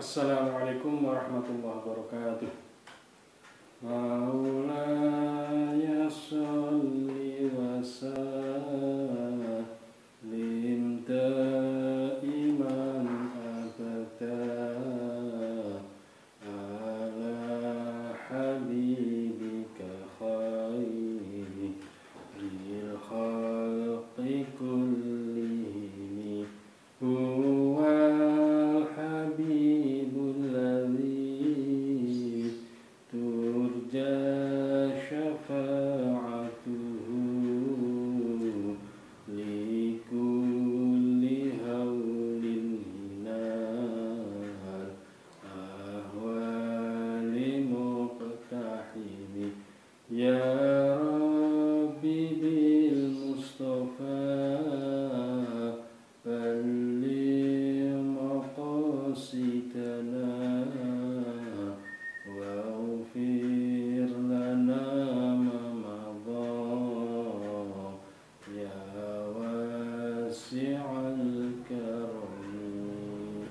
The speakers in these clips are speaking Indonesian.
Assalamualaikum warahmatullahi wabarakatuh. Maulaya sholli wa sallim daiman abada ala habibika khairil khalqi kullihim huwal habibul ladzi turja syafa'atuhu likulli haulin minal ahwali muqtahimi ya Rabbi bil Mustafa balligh maqasidana waghfir lana ma madha ya wasi'al karami.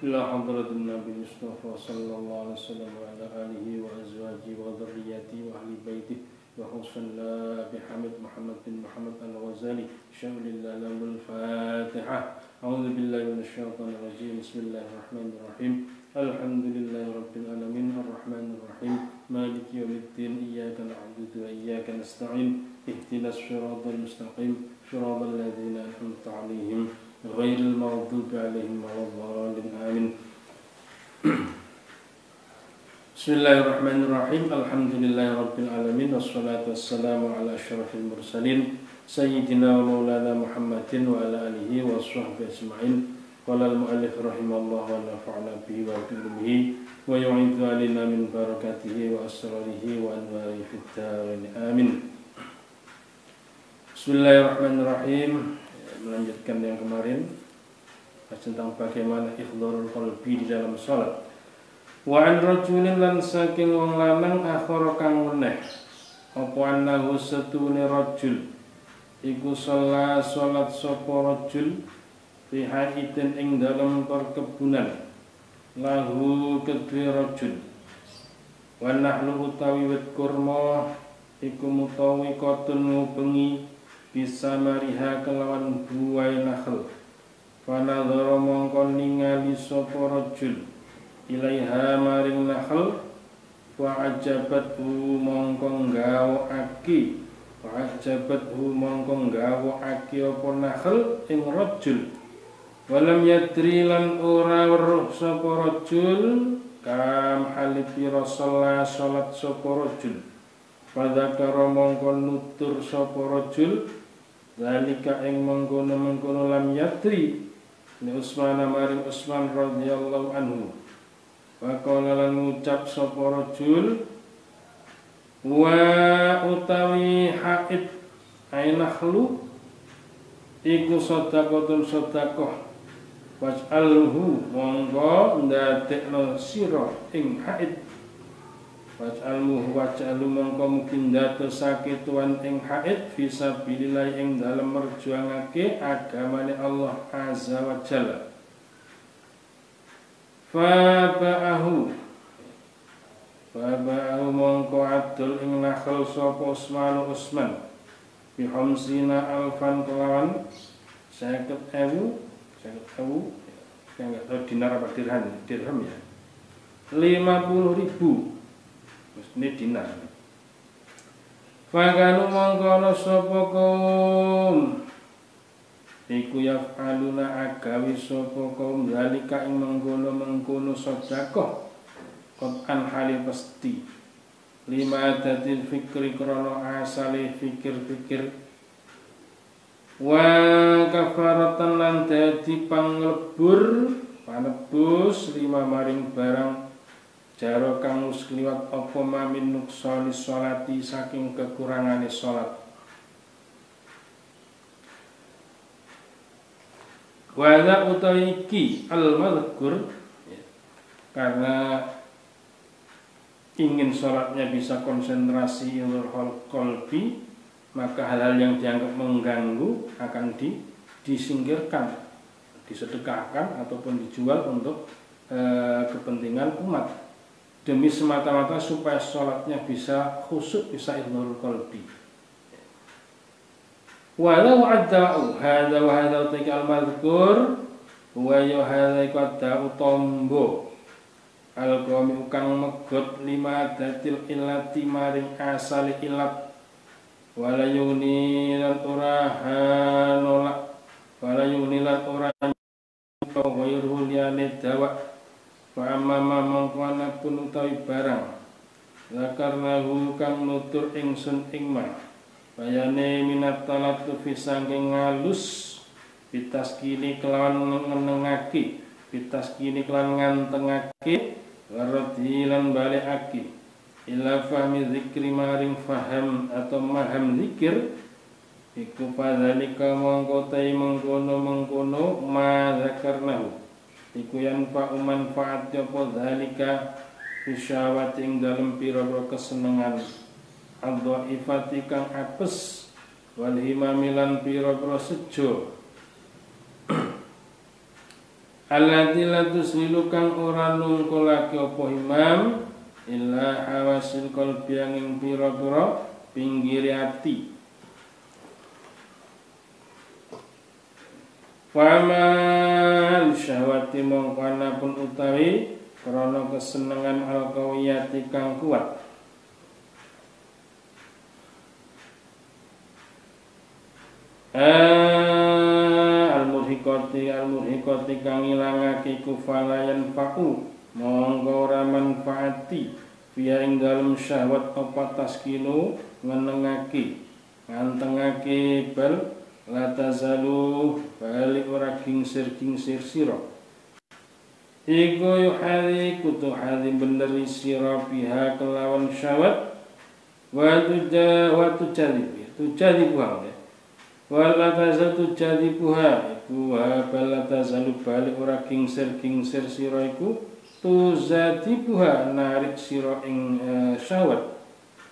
Ila hadratin Nabi Mustafa sallallahu alaihi wasallam wa ala alihi wa azwajihi wa dhurriyyatihi wa ahli baitihi wa husnul bihamid Muhammad bin Muhammad al-Ghazali syaulillahi lamul Fatihah. A'udzu billahi minasyaitonir rajim. Bismillahirrahmanirrahim. Alhamdulillahi rabbil alamin arrahmanir rahim maliki yaumiddin iyyaka na'budu wa iyyaka nasta'in ihdinas siratal mustaqim siratal ladzina an'amta 'alaihim ghairil maghdubi 'alaihim waladdallin amin. Bismillahirrahmanirrahim. Alhamdulillahi rabbil alamin wassalatu wassalamu ala asyrafil mursalin sayyidina wa maulana Muhammadin wa ala alihi wa sahbihi ajma'in. Qala al-mu'allif rahimallahu wa nafa'ana bihi wa bihi wa yu'idhu alina min barakatihi wa asrarihi wa anwarihi fid dharain amin. Bismillahirrahmanirrahim. Melanjutkan yang kemarin tentang bagaimana ikhdharul qalbi di dalam salat. Wa an rajulin lan saking wong lanang akhara kang meneh apa annahu satune rajul iku salat sapa rajul fi haidin ing dalam perkebunan lahu kedue rajul wa nahlu utawi wit kurma iku mutawi kotun ngubengi bisa mariha kelawan buai nakhl fanadhara mongko ningali sapa rajul ilaiha maring nakhl wa ajabathu mongko nggawakake apa nakhl ing rajul walam yadri lan ora weruh sapa rajul kam halifi rasulullah salat sapa rajul padakara mongko nutur sapa rajul zalika ing mengkono lam yadri ni Utsman maring Utsman radhiyallahu anhu wa qala lan ngucap sapa rajul wa utawi haid ainakhlu iku sedekah waj'alhu monggo ndadekno sira ing haid waj'alhu monggo mungkin ndadosake tuan ing haid fisabilillah ing dalem merjuangake agamane Allah azza wa jalla. Faba'ahu mongko adul ing nakhl sapa Utsman bi khamsina alfan kelawan 50.000 saya nggak tahu dinar apa dirham ya 50.000 ini dinar. Fakanu mongkono sapa kaum iku yaf'aluna agawi sapa kaum zalika ing mengkono sedekah qatan hali pasti lima datil fikri krana asale fikir-fikir wa kafaratan lan dadi panglebur panebus lima maring barang jaro kang wis kliwat apa mamin nuksani sholati saking kekurangane salat wa za utawi iki al-madhkur karena ingin sholatnya bisa konsentrasi ilal qalbi maka hal-hal yang dianggap mengganggu akan disingkirkan, disedekahkan ataupun dijual untuk kepentingan umat, demi semata-mata supaya sholatnya bisa khusyuk, bisa idhorul qalbi. Walau adda'u hadza wa hadza tika al-madhkur wa ya hadza iku adda'u tombo al-qawmi kang megot lima datil illati maring asali ilat wala yuni lan ora nolak wala yuni lan ora wayruhu liyane dawa wa amma mongkona pun utawi barang zakarnahu kang nutur ingsun ing ma bayane minat talatufi saking ngalus pitaskini kelawan ngenengake pitaskini kelawan ngantengake waradilan balikake ila fahmi zikri maring faham atau maham zikir iku padhalika mongko tai mengkono ma zakarnahu iku yang manfaat apa dzalika fisyawat ing dalem pira-pira kesenengan adhaifati kang apes wal himamilan pira-pira sejo allati la tushilu kang ora nungkolake apa himam illa hawasil qalbi ing pira-pira pinggir ati. Faman syahwati mongkana pun utawi krana kesenengan al-qawiyati kang kuat. Al-murhiqati kang ilangake kufalayan fa'u mongko ora manfaati fiya ing dalem syahwat apa taskinu ngenengake ngantengake bal la tazalu balik ora gingsir sira iku yuhari kutu hadi bener sira biha kelawan syahwat wa tujadi buha wa la tazal tujadi buha iku wa bal tazalu balik ora gingsir sira iku tuzatibuha narik sira ing syahwat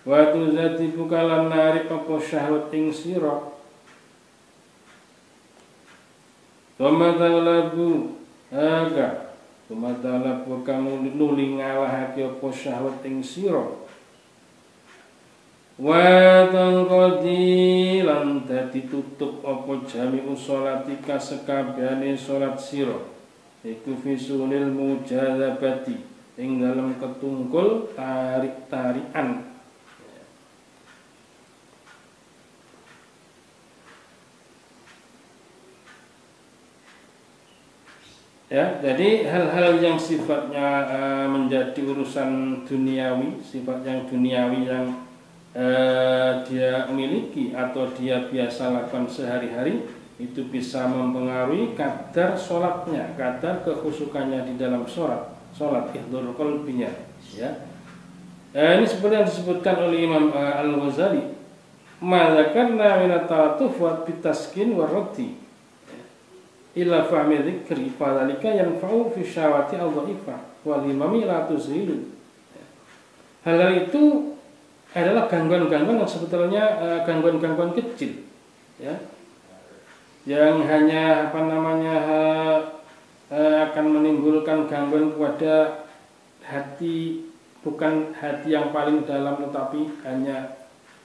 wa tuzatibuka lan narik apa syahwat ing sira tumatalabu kamu nuli ngalahake apa syahwat ing sira wa tangqadi lan dadi tutup apa jami usolatika sekabehane salat sira iku fisulil mujadzabati ing dalam ketungkul tarik-tarikan ya. Jadi hal-hal yang sifatnya menjadi urusan duniawi, sifat yang duniawi yang dia miliki atau dia biasa lakukan sehari-hari itu bisa mempengaruhi kadar sholatnya, kadar kekhusyukannya di dalam sholat ihdhurul qalbinya ya. Ini seperti yang disebutkan oleh Imam Al-Ghazali ma dzakarna min at-talatuf wa bitaskin wa raddi ila fahmi dzikri fadzalika yanfa'u fi syawati al-dhaifa wal himami la tuzilu. Hal itu adalah gangguan-gangguan yang sebetulnya gangguan-gangguan kecil ya, yang hanya akan menimbulkan gangguan kepada hati, bukan hati yang paling dalam tetapi hanya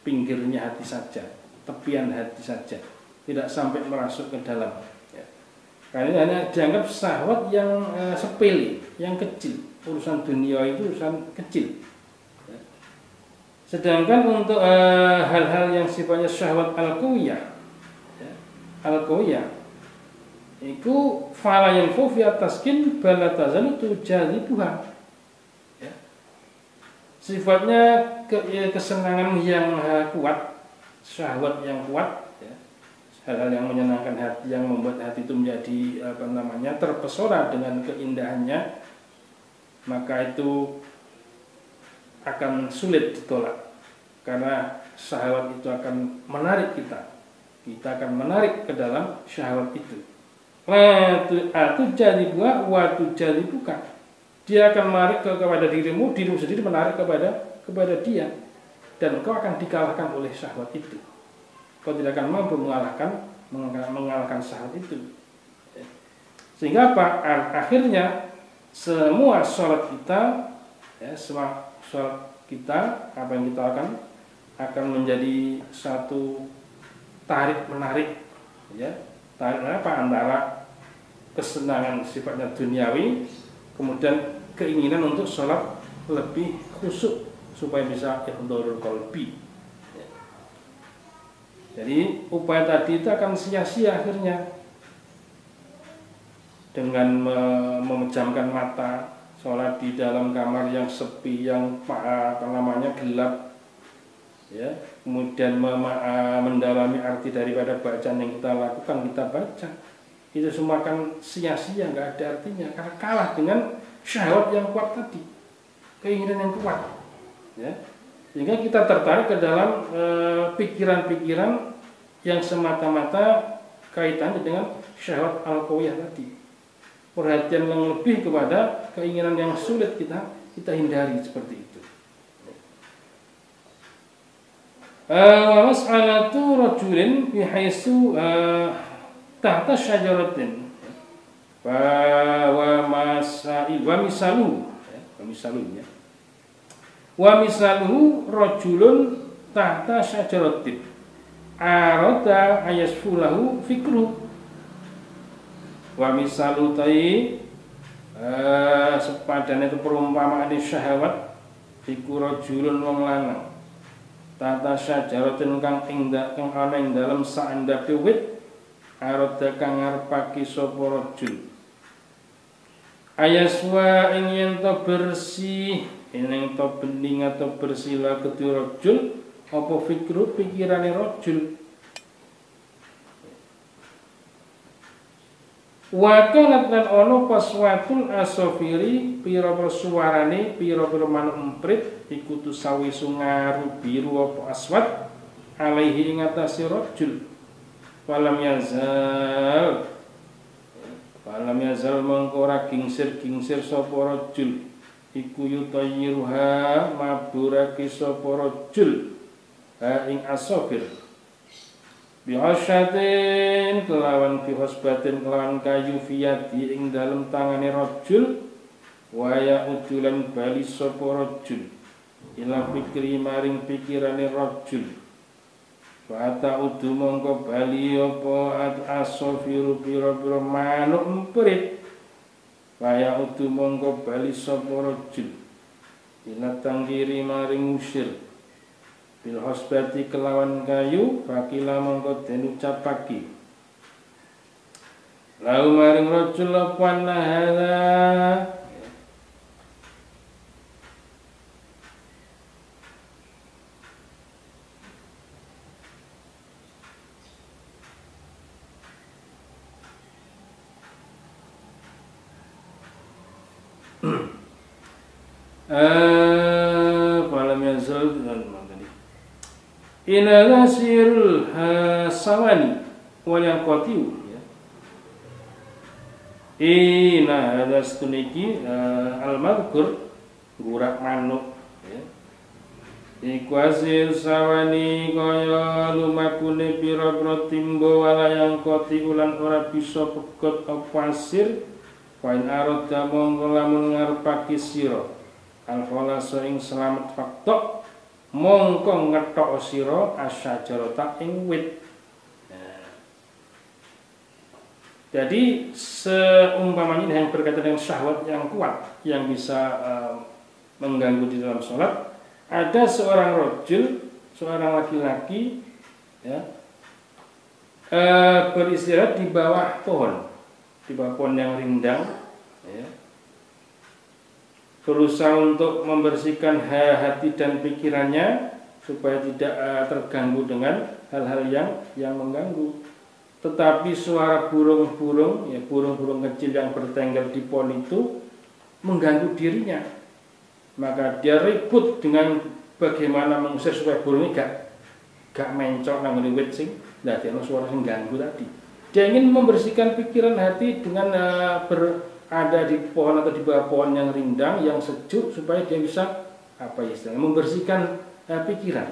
pinggirnya hati saja, tepian hati saja, tidak sampai merasuk ke dalam ya. Karena hanya dianggap syahwat yang sepele, yang kecil, urusan dunia itu urusan kecil ya. Sedangkan untuk hal-hal yang sifatnya syahwat al-qawiyah al-qawiyah iku fala yang fi ataskin balatazan itu jadi Tuhan ya. Sifatnya kesenangan yang kuat, syahwat yang kuat ya. Hal-hal yang menyenangkan hati, yang membuat hati itu menjadi terpesona dengan keindahannya, maka itu akan sulit ditolak karena syahwat itu akan menarik kita akan menarik ke dalam syahwat itu. Jadi bukan. Dia akan menarik kepada dirimu sendiri menarik kepada dia, dan kau akan dikalahkan oleh syahwat itu. Kau tidak akan mampu mengalahkan syahwat itu. Sehingga apa? Akhirnya semua sholat kita, ya, semua sholat kita, apa yang kita akan menjadi satu tarik menarik, ya, tarik apa antara kesenangan sifatnya duniawi, kemudian keinginan untuk sholat lebih khusyuk supaya bisa ihdharul qalbi. Jadi upaya tadi itu akan sia-sia akhirnya dengan memejamkan mata, sholat di dalam kamar yang sepi, yang gelap, ya, kemudian mendalami arti daripada bacaan yang kita lakukan, kita baca, itu semua akan sia-sia, nggak ada artinya, karena kalah dengan syahwat yang kuat tadi, keinginan yang kuat, ya. Sehingga kita tertarik ke dalam pikiran-pikiran yang semata-mata kaitannya dengan syahwat al-qawiyah tadi. Perhatian yang lebih kepada keinginan yang sulit kita hindari seperti itu. Mas'alatu rajulin bihaitsu tahta syajaratin wa misaluhu rajulun tahta syajaratin arada ayasfulahu fikru wa misalu tai sepadan itu perumpamaan syahwat iku rajulun wong lanang tahta syajaratin kang ana ing dalem saandhape wit arada kang ngarepake sapa rajul ayaswa ing yen to bersih ing to bening atau bersih la kedue rajul apa fikru pikirane rajul wa kanat lan ana paswatul asofiri pira-pira suarane pira-pira manuk emprit iku tusawi sungaru biru apa aswat alaihi ing atase rajul falam yazal mengko ora gingsir sapa rajul iku yutayyiruha maburake sapa rajul ing asofir bihasyatin kelawan bihasbatin kelawan kayu fiyati ing dalem tangane rajul waya udulan bali sapa rajul ila fikri maring pikirane rajul fata udu mongko bali apa asofiru pira-pira manuk emprit waya udu mongko bali sapa rajul ila tanggiri maring usir bil hosbati kelawan kayu fakila mongko den ucapake lau maring rajul lapan hadza falam yazal ila sirul sawani wal yaqatiu ya ina ada stuniki al-madhkur gurak manuk ya iku asir sawani kaya lumakune pira-pira timba wala yang qati ulan ora bisa pegot apa asir wain arada mongko lamun ngarepake sira al-khalasa ing slamet fakta mongko ngetok sira asyajarata ing wit. Jadi seumpamanya yang berkaitan dengan syahwat yang kuat yang bisa mengganggu di dalam sholat, ada seorang rajul, seorang laki-laki ya, beristirahat di bawah pohon yang rindang ya. Berusaha untuk membersihkan hati dan pikirannya supaya tidak terganggu dengan hal-hal yang mengganggu. Tetapi suara burung-burung kecil yang bertengger di pohon itu mengganggu dirinya. Maka dia ribut dengan bagaimana mengusir supaya burungnya gak mencok nang wit sing ndadekno suara sing ganggu tadi. Dia ingin membersihkan pikiran hati dengan ada di pohon atau di bawah pohon yang rindang, yang sejuk supaya dia bisa membersihkan pikiran,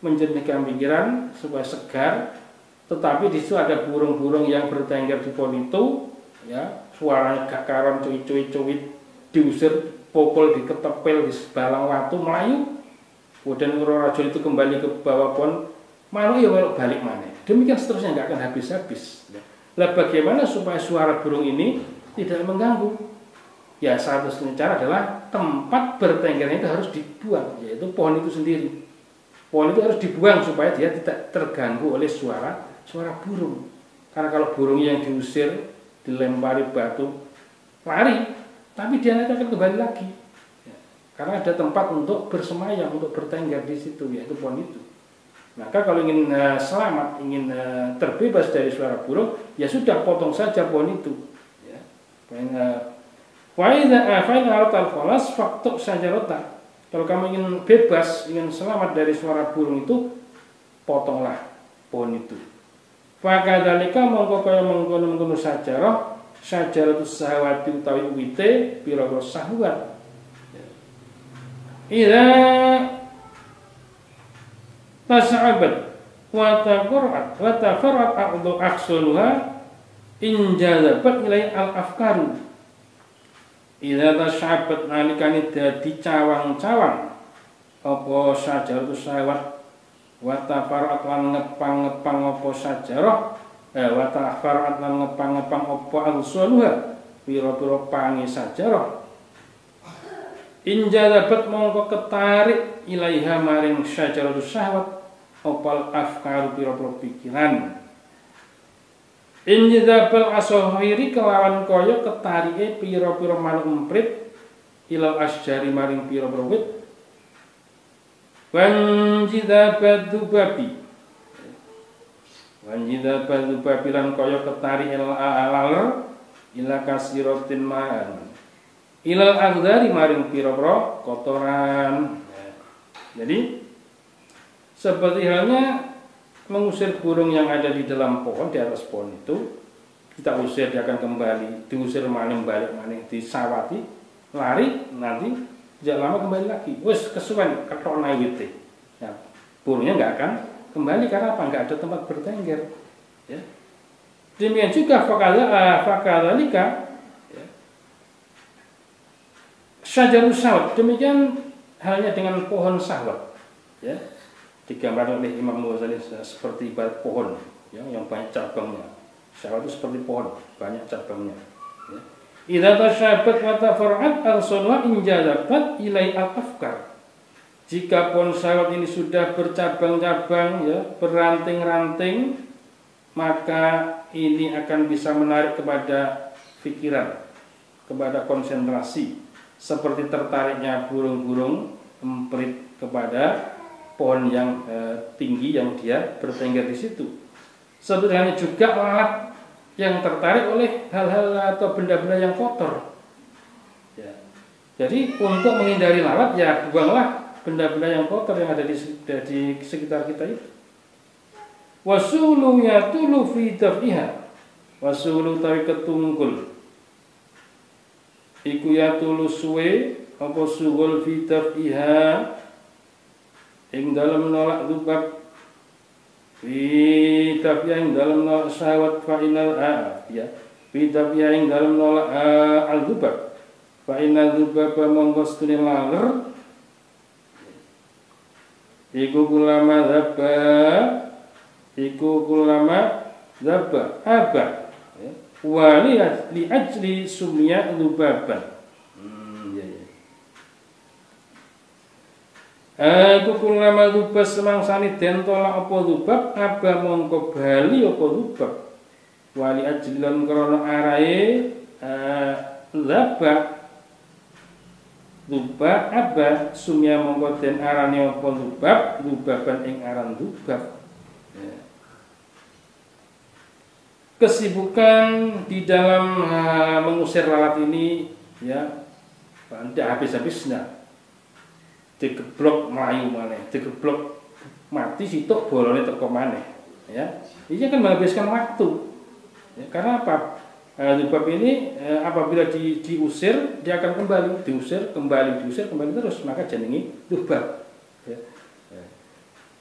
menjernihkan pikiran supaya segar. Tetapi di situ ada burung-burung yang bertengger di pohon itu, ya, suaranya gak karuan cuit-cuit diusir, pukul, diketepel, disebalang watu, melayu. Kemudian rajul itu kembali ke bawah pohon, malu ya malu balik mana. Demikian seterusnya, nggak akan habis-habis. Lah bagaimana supaya suara burung ini tidak mengganggu? Ya satu-satunya cara adalah tempat bertenggernya itu harus dibuang, yaitu pohon itu sendiri. Pohon itu harus dibuang supaya dia tidak terganggu oleh suara burung. Karena kalau burung yang diusir, dilempari batu, lari, tapi dia nanti akan kembali lagi. Ya, karena ada tempat untuk bersemayam, untuk bertengger di situ, yaitu pohon itu. Maka kalau ingin selamat, ingin terbebas dari suara burung, ya sudah potong saja pohon itu. Ya. Kalau kamu ingin bebas, ingin selamat dari suara burung itu, potonglah pohon itu. Fakadzalika mongko kaya mengkono-mengkono sajarah itu sahwati utawi wite pira-pira sahwat. Ida tas'abat wa taqarrat wa tafarrat a'dhu aksulha in jazabat ilai al-afkaru. Ida tas'abat nalikane dadi cawang-cawang apa sajaratu sahwat wa tafarrat lan ngepang-ngepang apa sajarah wa tafarrat lan ngepang-ngepang apa aksulha pira-pira pange sajarah. Injalabat mongko ketarik ilaiha maring syajaratus syahwat opal afkaru pira-pira pikiran. Injabal asohiri kelawan kaya ketarike pira-pira manuk emprit ilal asjari maring pira-pira wit. Wanjidabat dubabi lan kaya ketarik al-alar ila kasiratin ma'an ilal aghdari maring pira-pira kotoran. Jadi seperti halnya mengusir burung yang ada di dalam pohon, di atas pohon itu, kita usir dia akan kembali, diusir maning balik maning, disawati, lari, nanti tidak lama kembali lagi. Wes kesuwen ketokna wite. Ya, burungnya nggak akan kembali karena apa? Nggak ada tempat bertengger. Ya. Demikian juga fakadzalika syajarus sawat, demikian halnya dengan pohon sawat. Ya, digambarkan oleh Imam Ghazali seperti ibarat pohon ya, yang banyak cabangnya. Sawat itu seperti pohon, banyak cabangnya. Ya. Idza tasyabat wa tafarra'at al-sunwa injazabat ilai al-afkar. Jika pohon sawat ini sudah bercabang-cabang ya, beranting-ranting, maka ini akan bisa menarik kepada pikiran, kepada konsentrasi. Seperti tertariknya burung-burung emprit kepada pohon yang tinggi yang dia bertengger di situ. Sebetulnya juga lalat yang tertarik oleh hal-hal atau benda-benda yang kotor. Ya. Jadi untuk menghindari lalat ya buanglah benda-benda yang kotor yang ada di sekitar kita itu. Wasulu yatulu fi daf'iha. Wasulu tawi ketunggul. Iku yatulu suwe apa sugul fi daf'iha ing dalam nolak dzubab fi daf'iha ing dalam nolak syahwat fa inal ya fi daf'iha ing dalam nolak al-dzubab fa inal dzubab monggo stune laler iku kulama dzaba aba wa li ajli sumya dzubaban. Aku kulama dzubab semangsane den tolak apa dzubab aba mongko bali apa dzubab wa li ajli lan krana arae dzaba dzubab aba sumya mongko den arane apa dzubaban ing aran dzubab. Kesibukan di dalam mengusir lalat ini ya tidak habis-habisnya. Digeblok melayu maneh, digeblok mati sitok bolone teko maneh. Ya, ini akan menghabiskan waktu. Ya, karena apa? Dzubab ini apabila diusir dia akan kembali, diusir kembali terus, maka jenenge dzubab. Ya.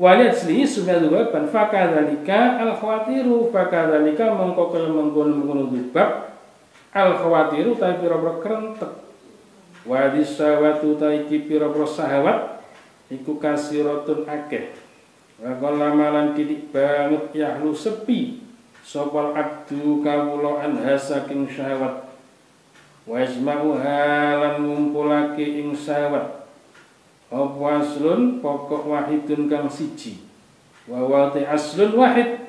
Wali asli sunah dzubaban fakadzalika al-khawatiru fakadzalika mongko kaya mengkono dzubab al-khawatiru ta pira-pira krentek Wa disawatu taiki pira-pira syahwat iku kasiratun akeh. Wa qallamalan titik banget yahlu sepi sopal abdu kawula anha saking syahwat. Wa isma'u halan ngumpulake ing syahwat. Apa aslun pokok wahidun kang siji. Wa wati aslun wahid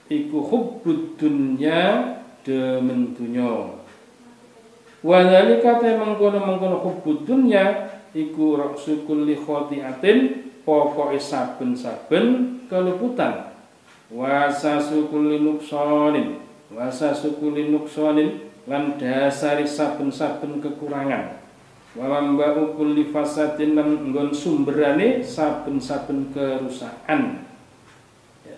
iku hubbud dunya demen dunya. Wa dzalika ta mengkono-mengkono hubbud dunya iku raksu kulli khati'atin pokoke saben-saben keluputan. Wa sasu kulli nuqsanin lan dasari saben-saben kekurangan. Wa mamba'u kulli fasadin lan nggon sumberane saben-saben kerusakan. Ya.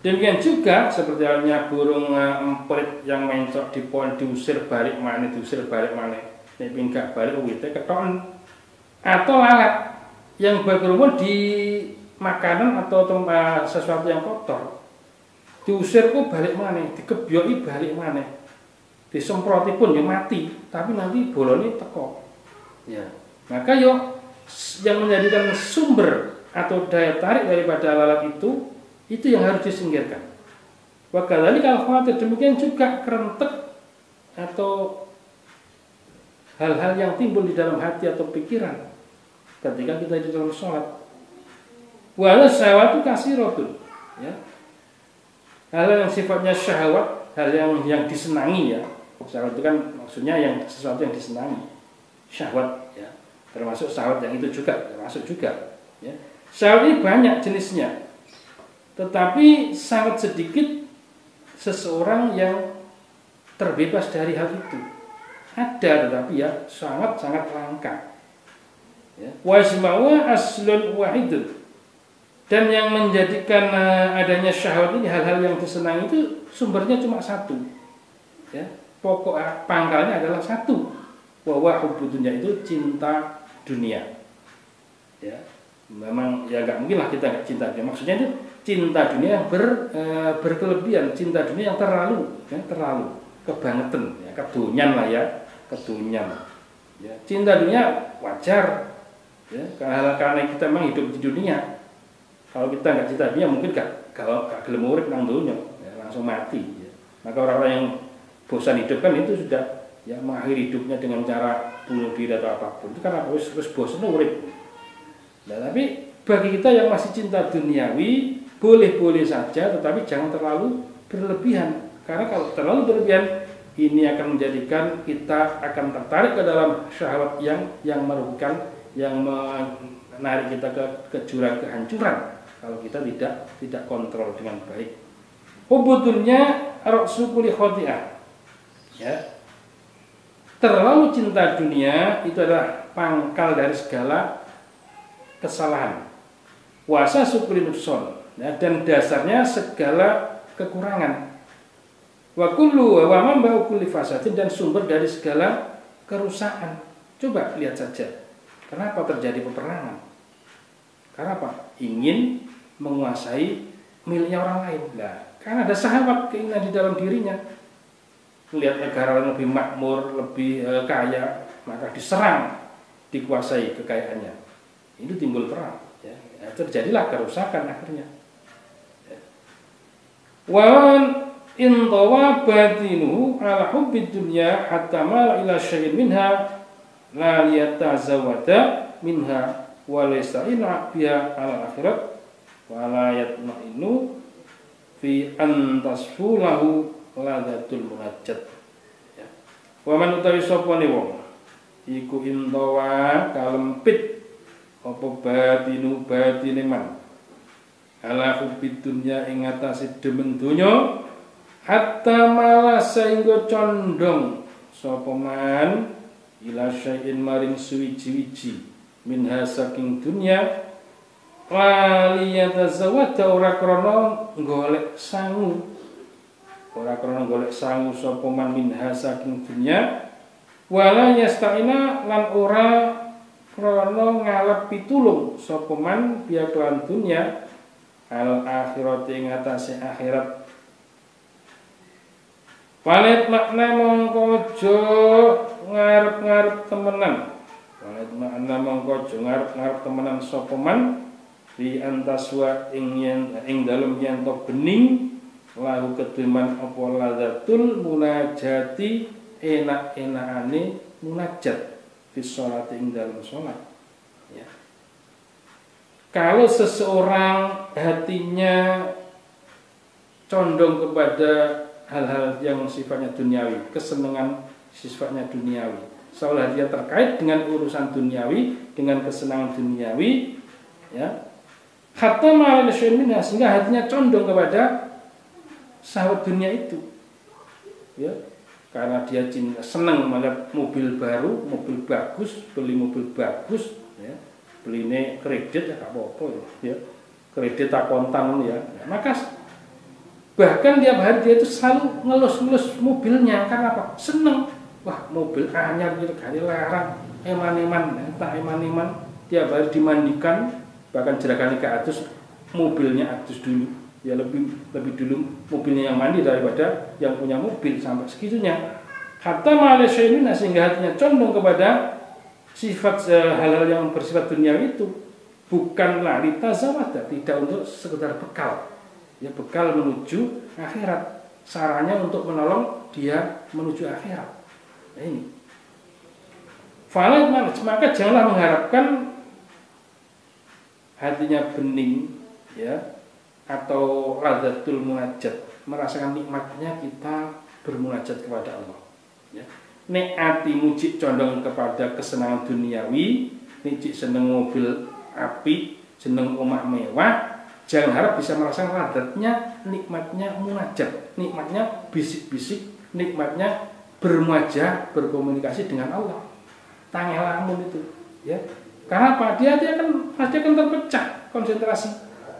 Demikian juga seperti halnya burung emprit yang mencok di pohon diusir balik mana. Nek pinggak balik wite keton atau lalat yang berkerumun di makanan atau sesuatu yang kotor. Diusir kok balik mana, dikebyoki balik mana. Disemproti pun ya mati, tapi nanti bolone teko. Ya. Maka yo yang menjadikan sumber atau daya tarik daripada lalat itu yang harus disingkirkan. Wa kadzalika al-khawatir, demikian juga kerentek atau hal-hal yang timbul di dalam hati atau pikiran ketika kita di dalam sholat. Wa syahwatu kasiratun, ya. Hal yang sifatnya syahwat, hal yang disenangi ya. Syahwat itu kan maksudnya yang sesuatu yang disenangi. Syahwat ya. Termasuk syahwat yang itu juga termasuk juga ya. Syahwat ini banyak jenisnya. Tetapi sangat sedikit seseorang yang terbebas dari hal itu. Ada tetapi ya sangat-sangat langka. Ya. Wa isma'u aslun wahidun. Dan yang menjadikan adanya syahwat ini hal-hal yang disenangi itu sumbernya cuma satu. Ya. Pokok pangkalnya adalah satu. Wa hubbud dunya itu cinta dunia. Ya. Memang ya enggak mungkin lah kita enggak cinta dunia. Maksudnya itu cinta dunia yang berkelebihan, cinta dunia yang terlalu kebangetan, ya, kedunyan lah ya, kedunyan. Ya. Cinta dunia wajar. Ya, karena kita memang hidup di dunia. Kalau kita nggak cinta dunia mungkin gak gelem urip nang donya, ya, langsung mati. Ya. Maka orang-orang yang bosan hidup kan itu sudah ya mengakhiri hidupnya dengan cara bunuh diri atau apapun. Itu kan terus bosan urip. Nah, tapi bagi kita yang masih cinta duniawi boleh-boleh saja, tetapi jangan terlalu berlebihan. Karena kalau terlalu berlebihan ini akan menjadikan kita akan tertarik ke dalam syahwat yang merugikan, yang menarik kita ke jurang kehancuran kalau kita tidak kontrol dengan baik. Hubudunnya raksu kulli khati'ah. Ya. Terlalu cinta dunia itu adalah pangkal dari segala kesalahan. Wasa sukuli nukson, ya, dan dasarnya segala kekurangan. Wa kullu wa mamba'u kulli fasadin, dan sumber dari segala kerusakan. Coba lihat saja. Kenapa terjadi peperangan? Karena apa? Ingin menguasai miliknya orang lain. Nah, karena ada syahwat, keinginan di dalam dirinya. Melihat negara yang lebih makmur, lebih kaya, maka diserang, dikuasai kekayaannya. Itu timbul perang. Ya. Terjadilah kerusakan akhirnya. Ya. Wan intawa batinuhu ala hubbid dunya hatta mal ila syai'in minha la yatazawada minha wa laysa ina biha ala akhirat wa la yatma'inu fi an tasfulahu ladatul munajjat. Ya. Wa man utawi sapa ne wong iku intawa kalempit apa batine man ala hubbid dunya ing atase demen donya hatta malas sehingga condong sapa man ila syai'in maring suwiji-wiji minha saking dunya waliyatazawwada ora krana golek sangu sapa man minha saking dunya wala yasta'ina lan ora krana ngalep pitulung sapa man biya kelan dunya al akhirat ing atase akhirat Walet makna mongko aja ngarep-ngarep temenan. Walet makna mongko aja ngarep-ngarep temenan sapa man fi antaswa ing dalem yen to bening lahu kedeman apa ladatul munajati enak-enakane munajat fi sholati ing dalem salat. Ya. Kalau seseorang hatinya condong kepada hal-hal yang sifatnya duniawi, kesenangan sifatnya duniawi, seolah dia terkait dengan urusan duniawi, dengan kesenangan duniawi, ya, hatta ma'al syai'in, sehingga hatinya condong kepada syahwat dunia itu, ya, karena dia senang melihat mobil baru, mobil bagus, beli mobil bagus, ya, beli ini kredit ya apa-apa, ya, kredit akontan, ya, maka bahkan tiap hari dia itu selalu ngelus-ngelus mobilnya. Karena apa? Seneng. Wah, mobil anyar gitu, kali larang, eman-eman, tak eman-eman, tiap hari dimandikan, bahkan jerakan ke atas, mobilnya atus dulu. Ya lebih dulu mobilnya yang mandi daripada yang punya mobil, sampai segitunya. Hatta Malaysia ini sehingga hatinya condong kepada sifat hal-hal yang bersifat dunia itu, bukanlah litazawada, tidak untuk sekedar bekal. Ya, bekal menuju akhirat, sarannya untuk menolong dia menuju akhirat. Nah, ini maka janganlah mengharapkan hatinya bening, ya, atau ladatul munajat, merasakan nikmatnya kita bermunajat kepada Allah, ya. Nek ati mujik condong kepada kesenangan duniawi, nek seneng mobil api, seneng omah mewah, jangan harap bisa merasakan ladatnya, nikmatnya munajat, nikmatnya bisik-bisik, nikmatnya bermuajah, berkomunikasi dengan Allah. Tangelamun itu, ya. Karena apa? Dia pasti akan terpecah konsentrasi,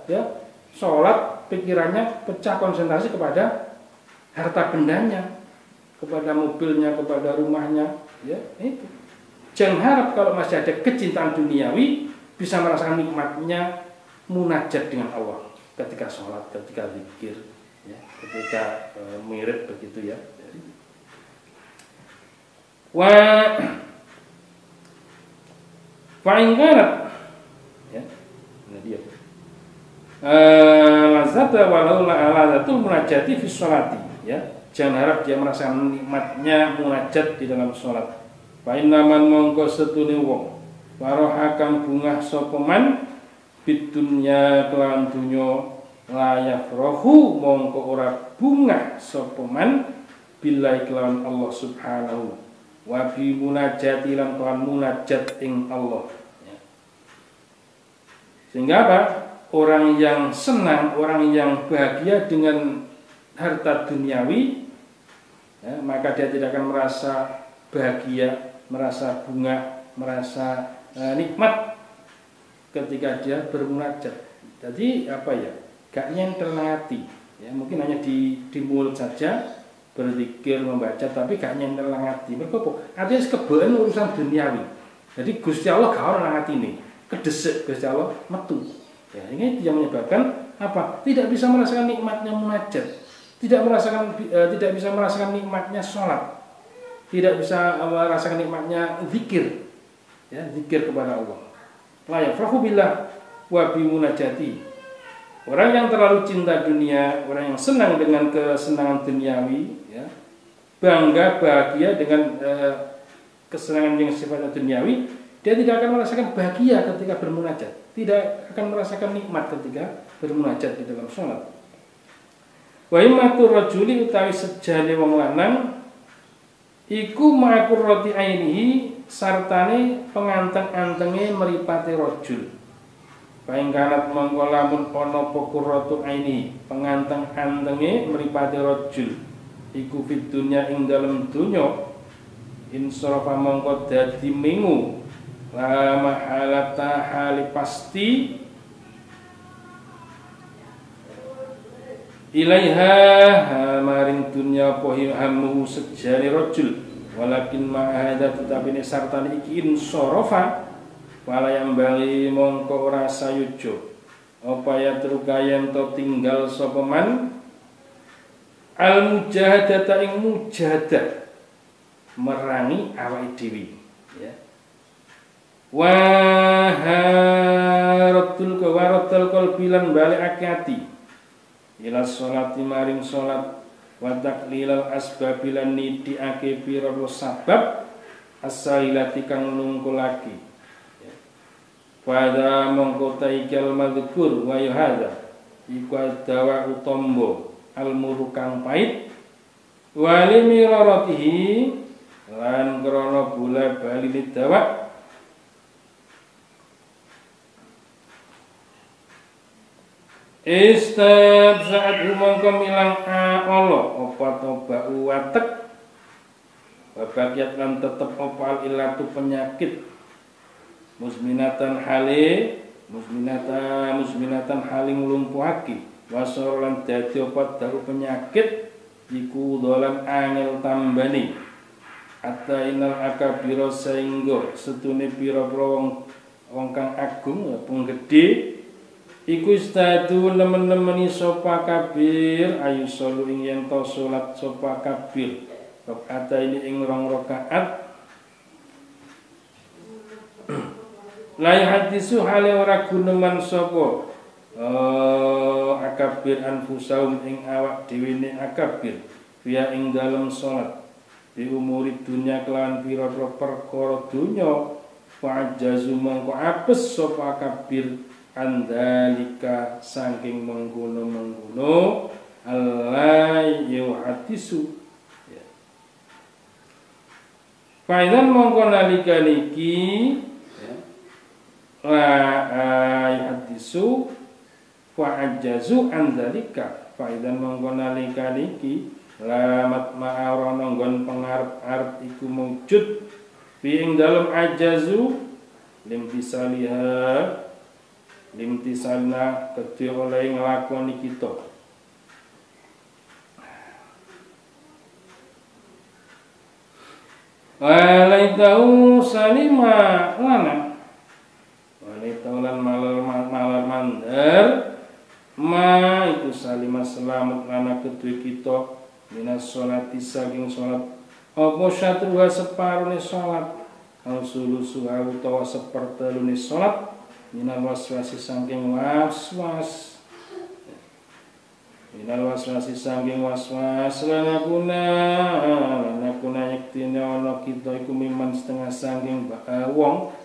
ya. Sholat pikirannya pecah konsentrasi kepada harta bendanya, kepada mobilnya, kepada rumahnya, ya. Itu. Jangan harap kalau masih ada kecintaan duniawi bisa merasakan nikmatnya munajat dengan Allah ketika sholat, ketika zikir, ya, ketika mirip begitu, ya. Wa ingkarat, ya, nah dia. Lazata walau la'alatul munajati fi sholati, ya. Jangan harap dia merasakan nikmatnya munajat di dalam sholat. Fa innaman mongko setune wong warohakan bunga sopeman bidunya kelawan dunya layak rohu mongko ora bunga sopeman billahi kelawan Allah subhanahu wa bi munajati lan kelawan munajat ing Allah, ya. Sehingga apa? Orang yang senang, orang yang bahagia dengan harta duniawi, ya, maka dia tidak akan merasa bahagia, merasa bunga, merasa nikmat ketika dia bermunajat. Jadi apa ya? Gak nyentel hati, ya, mungkin hanya di mulut saja berzikir membaca, tapi gak nyentel hati. Mergo artinya kebeen urusan duniawi. Jadi Gusti Allah gak ora hati ini, kedesek Gusti Allah metu. Ya, ini yang menyebabkan apa? Tidak bisa merasakan nikmatnya munajat, tidak bisa merasakan nikmatnya sholat, tidak bisa merasakan nikmatnya zikir, ya, zikir kepada Allah. La yafrahu billah wa bi munajati. Orang yang terlalu cinta dunia, orang yang senang dengan kesenangan duniawi, ya, bangga bahagia dengan kesenangan yang sifatnya duniawi, dia tidak akan merasakan bahagia ketika bermunajat, tidak akan merasakan nikmat ketika bermunajat di dalam sholat. Wa immatur rajuli utawi sejane wong lanang iku ma'akur roti ainihi sartane penganteng-antenge meripate rajul. Paingkanat mongko lamun ana pokuratu aini penganteng-antenge meripate rajul iku fid dunya ing dalem dunya insarafa mongko dadi mengu la mahalata hali pasti ilaiha maring dunya pohi hamu sejane rajul walakin ma'ahada tetapi sartane iki insarafa wala yang bali mongko ora sayujo apa ya trukayen to tinggal sapa man al mujahadata ing mujahadah merangi awake dhewe ya waharatul qalbi lan balikake ati ila sholati maring salat wa taqlilal asbabilan nidiake pira sabab as-sailati kang nungkulake pada mongko taikal madhkur wa yuhadza iku dawa utombo almuru kang pait wali miraratihi lan krana bola bali dawa istab saat mongko milang Allah apa toba watek babakyat lan tetep opal ilatu penyakit musminatan haling lumpuhake wasor lan dadi opat daru penyakit iku dolan angel tambani atta inal akabira saengga setune pira-pira wong kang agung penggede iku istadu nemen-nemeni sapa kabir ayu salu ing yen to salat sapa kabir rakaat ini ing rong rakaat la hadisu hale ora guneman sapa akabir anfusaum ing awak dhewe ne akabir via ing dalem salat di umuri dunya kelawan pira-pira perkara dunya fajazu mangko apes sapa akabir andalika saking mengguno Allah yuhadisu ya. Faidan mongko nalika niki la yuhadisu fa'ajazu andalika faidan mongko nalika niki lamat ma'arana nggon pengarep-arep iku mujud fi ing dalem ajazu limtisalna kedhe oleh nglakoni kita walaitau salima lana walaitau lan malar mandar ma itu salima selamat lana kedhe kita minas sholati saking sholat apa syatruha separone sholat al-sulusuha utawa sepertelune sholat minal waswasi saking waswas lanakuna yektine ana kita iku miman setengah saking wong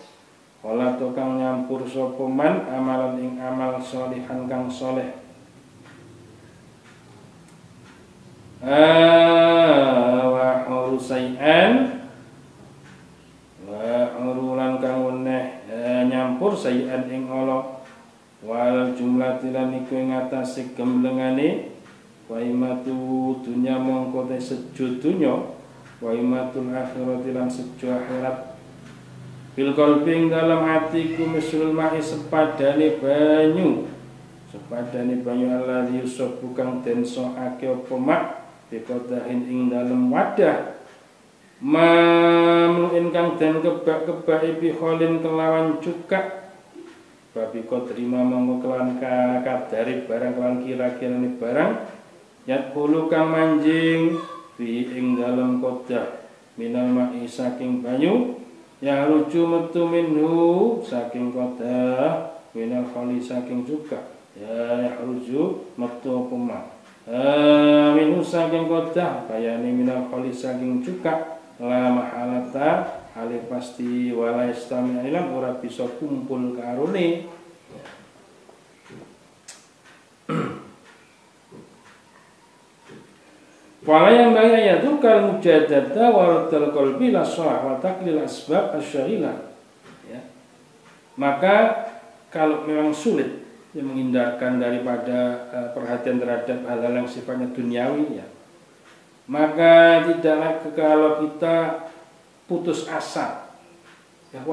kala to kang nyampur sapa man amalan ing amal sholihan kang saleh wa hurusaian wa urulan kang weneh nyampur sayan ing Allah wal jumlatilan iku ing atase gemblengane wa imatu dunya mongko te sejo dunya wa imatul akhirati lan sejo akhirat bil qalbi ing dalam atiku mislul ma'i sepadane banyu Allah yusuf kang den soake apa mak bikodahin ing dalam wadah mamluin kang den kebak-kebak bi kholin kelawan cuka babi kau terima mongko kelawan kadari barang kelawan kira-kirane barang yat hulu kang manjing bi ing dalam kodah minal ma'i saking banyu ya ruju metu minhu saking kodah minal kholi saking cuka ya ruju metu apa mak minhu saking kodah bayane minal kholi saking cuka la mahalata hale pasti wala istami ilang ora bisa kumpul karone wala yang bagi ayatukal mujadata waratul qalbi la shalah wa taqlil asbab asyailah ya maka kalau memang sulit yang menghindarkan daripada perhatian terhadap hal-hal yang sifatnya duniawi ya maka tidaklah kalau kita putus asa ya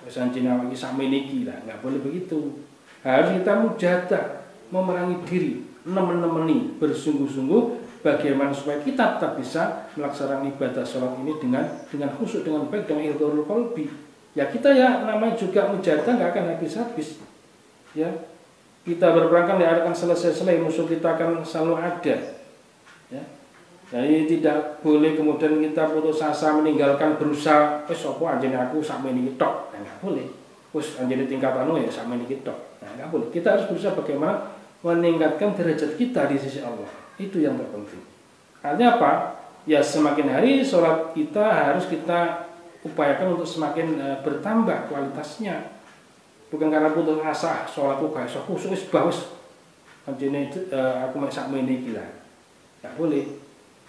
sancina lagi sama niki lah nggak boleh begitu harus kita mujahadah memerangi diri nemeni bersungguh-sungguh bagaimana supaya kita tetap bisa melaksanakan ibadah sholat ini dengan khusyuk dengan baik dengan ihdharul qalbi ya kita ya namanya juga mujahadah nggak akan habis-habis ya kita berperang kan tidak akan selesai musuh kita akan selalu ada ya Jadi tidak boleh kemudian kita putus asa meninggalkan berusaha. Sopo anjene aku sampai ini tok, nggak boleh. Terus anjene tingkatan ya sampai ini tok, nggak boleh. Kita harus berusaha bagaimana meningkatkan derajat kita di sisi Allah. Itu yang terpenting. Artinya apa? Ya semakin hari sholat kita harus kita upayakan untuk semakin bertambah kualitasnya. Bukan karena putus asa sholatku gak iso khusyuk wis bagus. Anjene aku mek sak mene iki lah. Enggak boleh.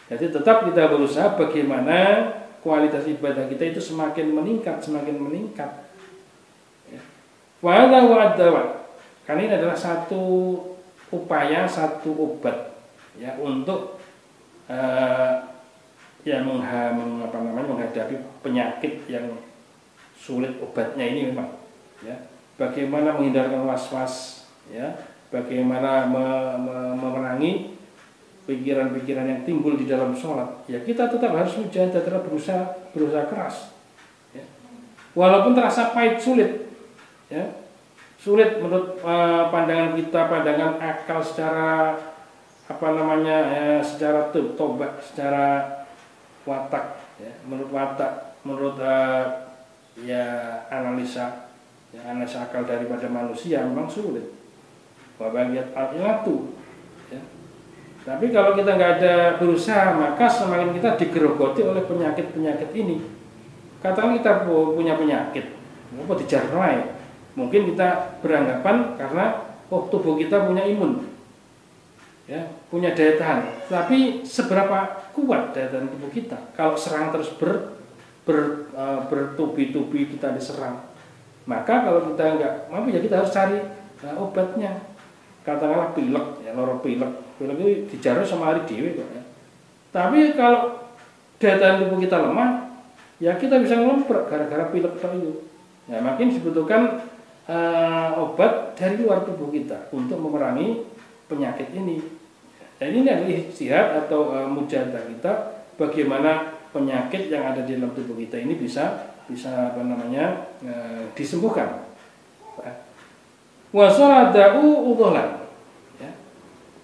Jadi tetap kita berusaha bagaimana kualitas ibadah kita itu semakin meningkat, semakin meningkat. Wa'adha wa'adha. Karena ini adalah satu upaya, satu obat ya untuk menghadapi penyakit yang sulit obatnya ini memang ya. Bagaimana menghindarkan was-was ya, bagaimana memerangi pikiran-pikiran yang timbul di dalam sholat ya, kita tetap harus mujahadah, tetap berusaha keras ya. Walaupun terasa pahit, sulit ya, sulit menurut pandangan kita, pandangan akal secara secara tobat, secara watak ya, menurut watak, menurut analisa akal daripada manusia memang sulit. Wabagiat al-ilatu ya. Tapi kalau kita nggak ada berusaha, maka semakin kita digerogoti oleh penyakit-penyakit ini. Katakan kita punya penyakit, apa dijarnai, mungkin kita beranggapan karena tubuh kita punya imun, ya, punya daya tahan. Tapi seberapa kuat daya tahan tubuh kita? Kalau serang terus bertubi-tubi kita diserang, maka kalau kita nggak mampu ya kita harus cari obatnya. Katakanlah pilek, ya, loro pilek itu dijarno sama hari dewe kok ya. Tapi kalau daya tahan tubuh kita lemah, ya kita bisa ngelemprak gara-gara pilek itu. Ya, makin dibutuhkan obat dari luar tubuh kita untuk memerangi penyakit ini. Dan ini adalah ijtihad atau mujahadah kita bagaimana penyakit yang ada di dalam tubuh kita ini bisa disembuhkan. Wasaradau udholan. Ya.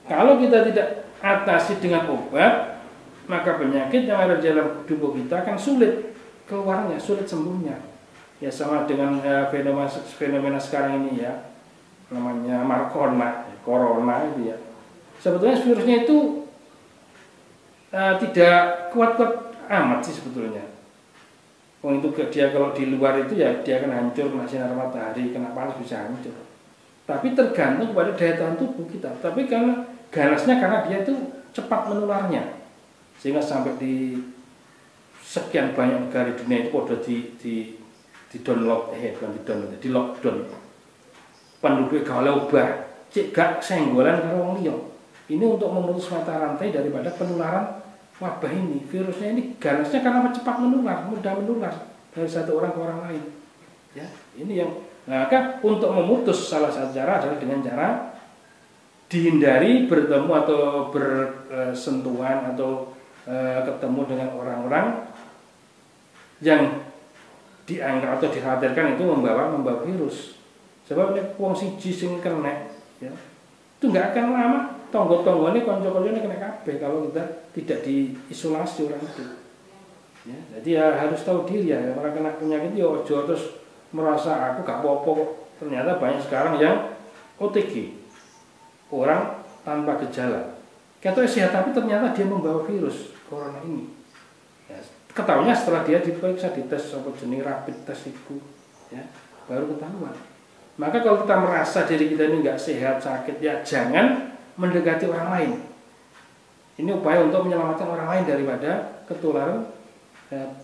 Kalau kita tidak atasi dengan obat, maka penyakit yang ada di dalam tubuh kita akan sulit keluarnya, sulit sembuhnya. Ya sama dengan fenomena sekarang ini ya, namanya corona itu ya. Sebetulnya virusnya itu tidak kuat-kuat amat sih sebetulnya. Itu dia kalau di luar itu ya dia akan hancur, kena sinar matahari, kena panas bisa hancur. Tapi tergantung pada daya tahan tubuh kita. Tapi karena ganasnya karena dia itu cepat menularnya, sehingga sampai di sekian banyak negara di dunia itu udah di download, bukan di download, di lockdown. Penduduk kalau obah, cek gak senggolan karo wong liya. Ini untuk memutus mata rantai daripada penularan wabah ini. Virusnya ini ganasnya karena cepat menular, mudah menular dari satu orang ke orang lain. Ya, ini yang maka untuk memutus salah satu cara adalah dengan cara dihindari bertemu atau bersentuhan atau ketemu dengan orang-orang yang dianggap atau dikhawatirkan itu membawa virus. Sebab nek wong siji sing kena ya, itu nggak akan lama tonggo-tonggone kanca-kancane kena kabeh kalau kita tidak diisolasi orang itu. Ya, jadi ya harus tahu diri ya, orang kena penyakit ya ojo terus merasa aku gak apa-apa kok. Ternyata banyak sekarang yang OTG, orang tanpa gejala. Katanya sehat tapi ternyata dia membawa virus corona ini. Ya, ketahuinya setelah dia diperiksa, dites apa jenis rapid test itu, ya, baru ketahuan. Maka kalau kita merasa diri kita ini nggak sehat, sakit, ya jangan mendekati orang lain. Ini upaya untuk menyelamatkan orang lain daripada ketularan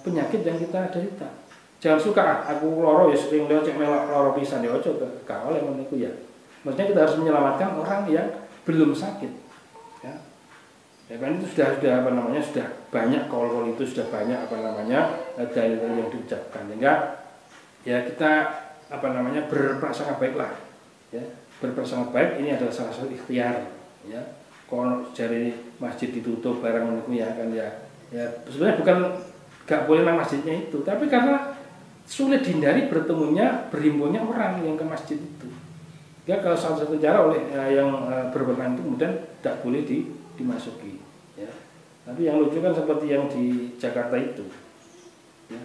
penyakit yang kita derita. Jangan suka aku loro ya sering lewat cek melok loro pisan ya ojo gak oleh meniku ya. Maksudnya kita harus menyelamatkan orang yang belum sakit. Ya. Ya kan itu sudah sudah banyak kol itu sudah banyak dalil yang diucapkan. Sehingga ya kita berprasangka baiklah. Ya, berprasangka baik ini adalah salah satu ikhtiar ya. Kalau dari masjid ditutup barang meniku ya kan ya. Ya sebenarnya bukan gak boleh nang masjidnya itu, tapi karena sulit dihindari berhimpunnya orang yang ke masjid itu. Ya kalau salah satu cara oleh yang berwenang itu kemudian tidak boleh dimasuki. Ya. Tapi yang lucu kan seperti yang di Jakarta itu, ya.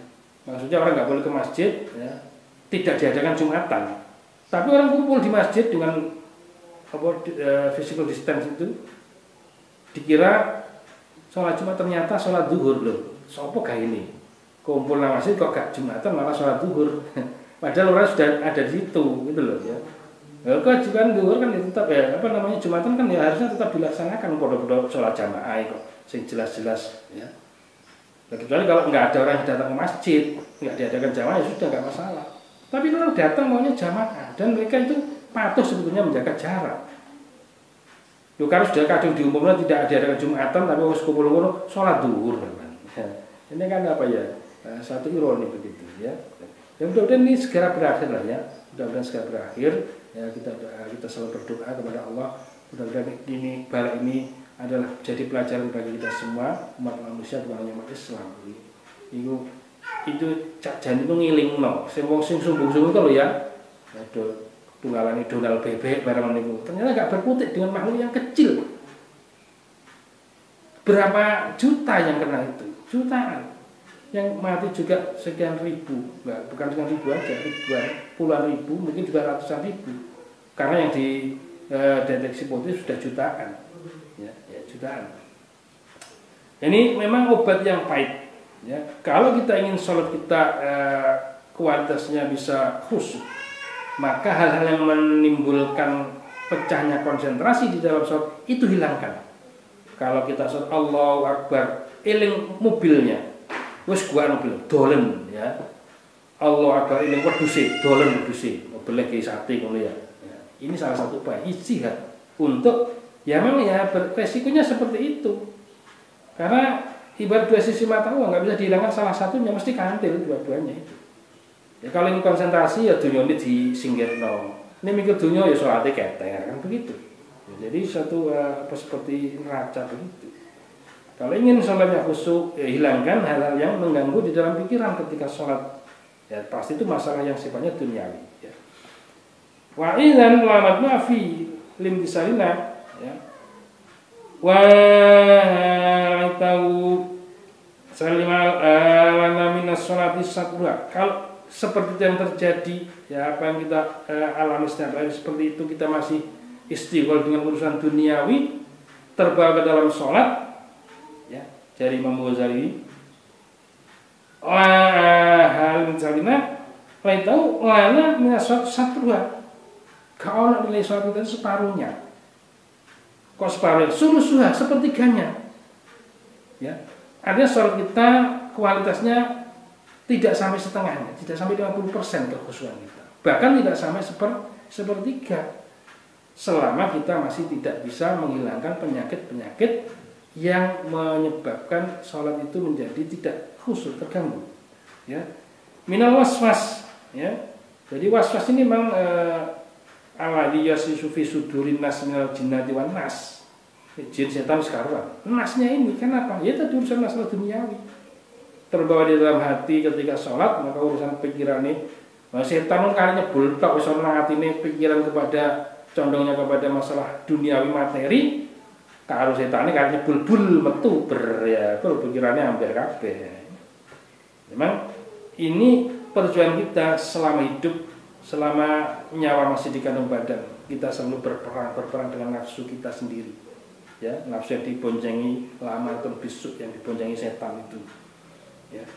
Maksudnya orang nggak boleh ke masjid, ya, tidak diadakan Jumatan, tapi orang kumpul di masjid dengan physical distance itu, dikira sholat Jumat, ternyata sholat zuhur loh. Sopo gak ini kumpul nang masjid kok gak Jumatan malah sholat zuhur. Padahal orang sudah ada di situ, gitu loh ya. Kewajiban zuhur kan tetap ya, Jumatan kan ya harusnya tetap dilaksanakan pada sholat jamaah kok, sing jelas-jelas ya. Kecuali kalau nggak ada orang yang datang ke masjid, nggak diadakan jamaah ya sudah nggak masalah. Tapi orang datang maunya jamaah dan mereka itu patuh sebetulnya menjaga jarak. Yo kalau sudah kadung diumumkan tidak diadakan Jumatan tapi harus kumpul-kumpul sholat zuhur kan. Ini kan apa ya? Satu ironi begitu ya. Ya mudah-mudahan ini segera berakhir lah ya. Mudah-mudahan segera berakhir. Ya kita selalu berdoa kepada Allah. Mudah-mudahan ini bala ini adalah jadi pelajaran bagi kita semua umat manusia bukan hanya umat Islam. Itu cak jan itu ngilingno. Sing wong sing sumbung-sumbung itu loh ya. Aduh, tunggalan donal bebek barang niku. Ternyata gak berkutik dengan makhluk yang kecil. Berapa juta yang kena itu? Jutaan. Yang mati juga sekian ribu, bukan sekian ribu aja, ribuan, puluhan ribu, mungkin juga ratusan ribu. Karena yang di deteksi positif sudah jutaan, ya jutaan. Ini memang obat yang pahit. Ya. Kalau kita ingin sholat kita kualitasnya bisa khusyuk, maka hal-hal yang menimbulkan pecahnya konsentrasi di dalam sholat itu hilangkan. Kalau kita sholat Allahu Akbar, eling mobilnya. Wes gua mobil dolen ya. Allah Akbar ini wedhuse dolen wedhuse mobil ki sate ngono ya. Ini salah satu upaya ijtihad untuk ya memang ya resikonya seperti itu. Karena ibarat dua sisi mata uang nggak bisa dihilangkan salah satunya mesti kantil dua-duanya itu. Ya kalau ingin konsentrasi ya dunia ini disingkirno. Ini mikir dunia ya salate keter kan begitu. Ya, jadi satu seperti neraca begitu. Kalau ingin sholatnya khusyuk, ya hilangkan hal-hal yang mengganggu di dalam pikiran ketika sholat. Ya pasti itu masalah yang sifatnya duniawi. Ya. Wa idzan lamat maafi lim disalina. Ya. Wa tahu salimal lana minas sholati satwa. Kalau seperti yang terjadi, ya apa yang kita alami setiap hari seperti itu kita masih istighfar dengan urusan duniawi, terbawa ke dalam sholat. Dari Imam Ghazali hal menjalina lain tahu lana minasat satruha kau nak nilai sholat kita separuhnya kok separuhnya suruh sepertiganya ya artinya sholat kita kualitasnya tidak sampai setengahnya, tidak sampai 50% kekhusyuan kita, bahkan tidak sampai sepertiga selama kita masih tidak bisa menghilangkan penyakit-penyakit yang menyebabkan sholat itu menjadi tidak khusyuk, terganggu ya. Minal waswas ya. Jadi waswas ini memang alladhi yasisu fi sudurin nas minal jinnati wan nas. Jin setan sekarang. Nasnya ini kenapa? Ya itu urusan masalah duniawi. Terbawa di dalam hati ketika sholat, maka urusan pikiran ini setan kan bultok wis ana atine pikiran kepada condongnya kepada masalah duniawi materi. Karo setane karena bulbul metu pikirannya hampir kabeh. Memang ini perjuangan kita selama hidup, selama nyawa masih di kandung badan, kita selalu berperang dengan nafsu kita sendiri. Ya, nafsu yang diboncengi lama atau bisuk yang diboncengi setan itu. Ya.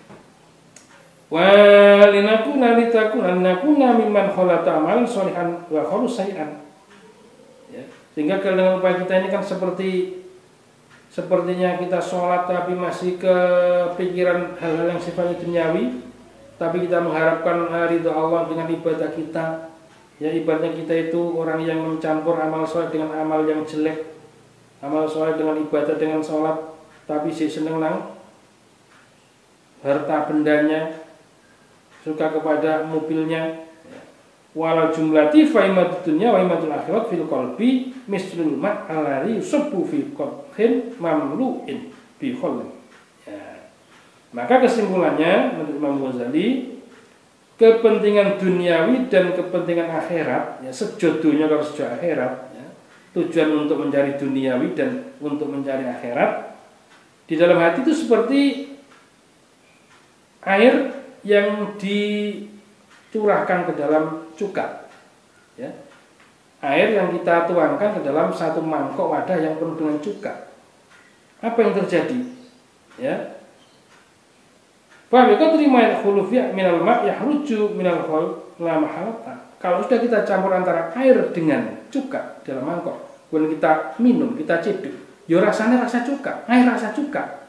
Wa linakuna litakuna mimman khalata amalan sholihan wa khalusai'an. Sehingga dengan upaya kita ini kan sepertinya kita sholat tapi masih kepikiran hal-hal yang sifatnya duniawi, tapi kita mengharapkan ridha Allah dengan ibadah kita. Ya ibadahnya kita itu orang yang mencampur amal sholat dengan amal yang jelek, amal sholat dengan ibadah dengan sholat, tapi si seneng nang harta bendanya, suka kepada mobilnya. Walau jumlati faimatud dunya wa imatul akhirat fil qalbi mislul ma' alladhi yusabbu fi qadhin mamlu'in bi khallin. Ya. Maka kesimpulannya menurut Imam Ghazali, kepentingan duniawi dan kepentingan akhirat ya sejodohnya kalau sejodoh akhirat ya, tujuan untuk mencari duniawi dan untuk mencari akhirat Di dalam hati itu seperti air yang dicurahkan ke dalam cuka, ya. Air yang kita tuangkan ke dalam satu mangkok wadah yang penuh dengan cuka. Apa yang terjadi? Ya. Fa bi qadri ma yakhulu fi minal ma' yahruju minal khol la mahalata. Kalau sudah kita campur antara air dengan cuka dalam mangkok, kemudian kita minum, kita cedek, ya rasanya rasa cuka, air rasa cuka.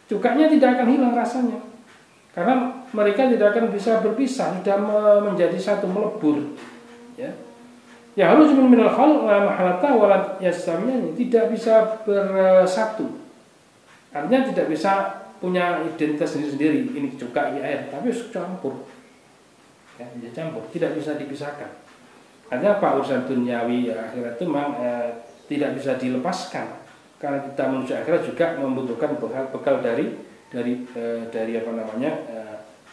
Cukanya tidak akan hilang rasanya. Karena mereka tidak akan bisa berpisah, sudah menjadi satu, melebur. Ya. Ya harus minal khol la mahalata wala yasamiyan, tidak bisa bersatu. Artinya tidak bisa punya identitas sendiri-sendiri, ini cuka, ini air, tapi campur. Ya, campur, tidak bisa dipisahkan. Artinya apa? Urusan duniawi ya, akhirat itu memang tidak bisa dilepaskan. Karena kita menuju akhirat juga membutuhkan bekal dari apa namanya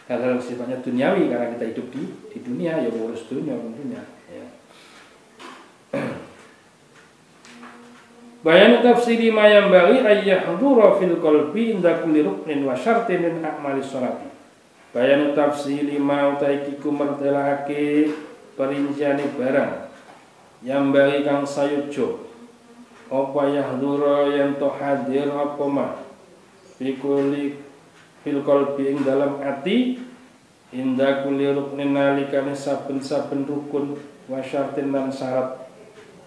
hal-hal sifatnya duniawi, karena kita hidup di dunia ya urus dunia tentunya. Ya. Bayan tafsiri ma yang bagi ayyahdura fil qalbi inda kulli ruknin wa syartin min a'mali sholati. Bayan tafsiri ma utaikiku mertelake perinciane barang yang bagi kang sayujo apa yahdura yang to hadir apa ma fikuli fil qalbi ing dalam ati inda kulli ruknin nalikane saben-saben rukun wa syartin lan syarat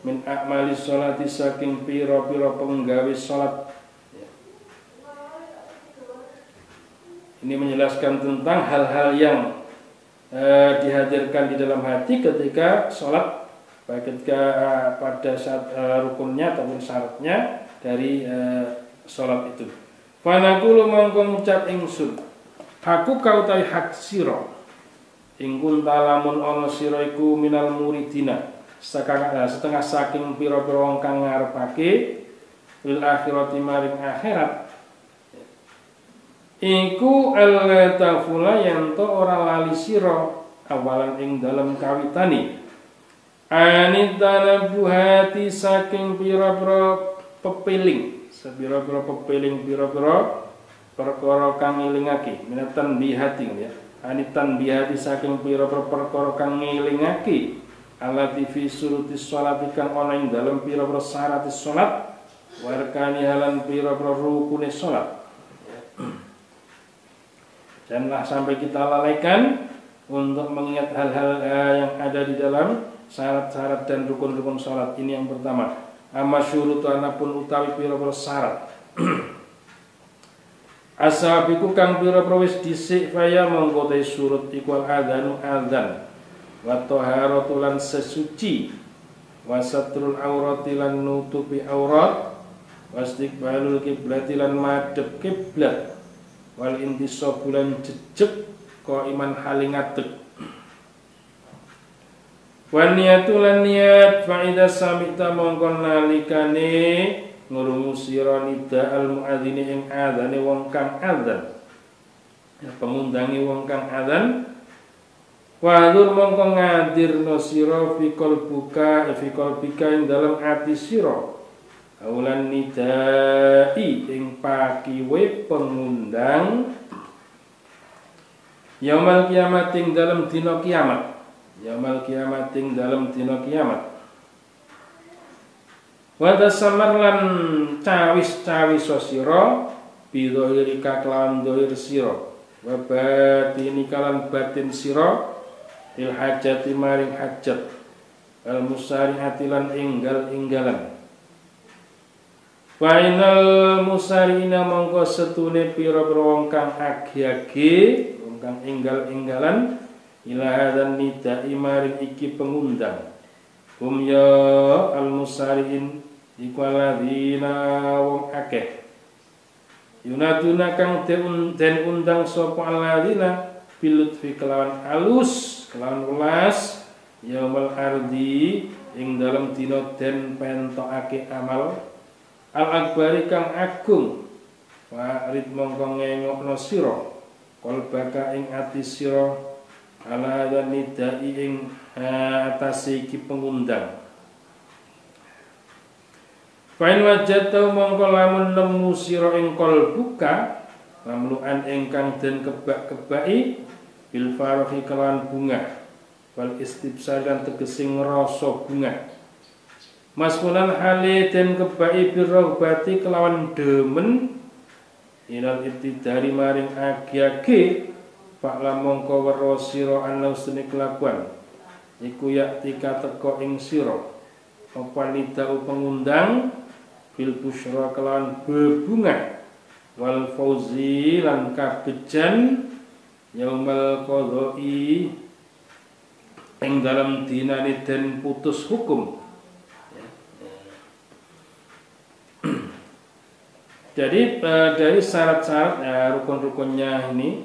min a'mali sholati saking pira-pira penggawe salat. Ini menjelaskan tentang hal-hal yang dihadirkan di dalam hati ketika sholat, baik ketika pada saat rukunnya ataupun syaratnya dari sholat itu. Fanaqulu mangko ngucap ingsun, aku kau tahu hak siro, ingkun talamun ono siro iku minal muridina, setengah saking pira-pira wong kang ngarepake lil akhirati maring akhirat. Iku al-tafula yanto ora lali siro awalan ing dalam kawitani anitana buhati saking pira-pira pepiling, sepira-pira pepiling pira-pira perkara kang ngelingake minatan bihati ya. Anitan bihati saking pira-pira perkara kang ngelingake alati fi suruti sholati kang ana ing dalam pira-pira syarat salat warkani halan pira-pira rukune salat. Janganlah sampai kita lalaikan untuk mengingat hal-hal yang ada di dalam syarat-syarat dan rukun-rukun salat. Ini yang pertama. Amma syurutu anapun utawi pira-pira syarat. Asabiku kang pira-pira wis dhisik faya mongko te surut iku adzanu adzan. Wa taharatu lan sesuci. Wa satrul aurati lan nutupi aurat. Wa istiqbalul kiblati lan madhep kiblat. Wal intisab bulan jejeg ko iman halingatek. Wan niyatu lan niat fa idza samita mongkon nalikane ngrungu sira nida al muadzini ing adzane wong kang adzan. Ya, pengundangi wong kang adzan. Wadur mongkon ngadirno sira fi qalbuka fi qalbika ing dalam ati sira. Aulan nidai ing pakiwe pengundang yaumul kiamat ing dalam dina kiamat. Yaumul kiamat ing dalam dina kiamat. Wa tasammar lan cawis-cawis sira bidhahirika kelawan dhahir sira wa batini kalan batin sira il hajati maring hajat al musarihati lan enggal-enggalan. Fainal musarina mongko setune pira-pira wong kang agi-agi, wong kang enggal-enggalan ila hadan nidai maring iki pengundang. Hum ya al musarin iku alladzina wong akeh. Yunaduna kang den undang sapa alladzina bilutfi kelawan alus, kelawan welas yaumul ardi ing dalam dina den pentokake amal al-akbari kang agung wa rid mongko ngengokno sira qalbaka ing ati sira ala nidai ing atase iki pengundang. Fain wajadau mongko lamun nemu sira ing qalbuka mamluan ingkang den kebak-kebaki bil farahi kelawan bunga wal istibsar lan tegese ngrasa bunga maskulan hale den kebaki birrohbati kelawan demen ilal ibtidari maring agi-agi pakla mongko weruh sira ana usune kelakuan iku yaktika teka ing sira apa nidau pengundang bil busyra kelawan bebunga wal fauzi lan kabejan yaumal qadai ing dalam dinane den putus hukum. Jadi dari syarat-syarat rukun-rukunnya ini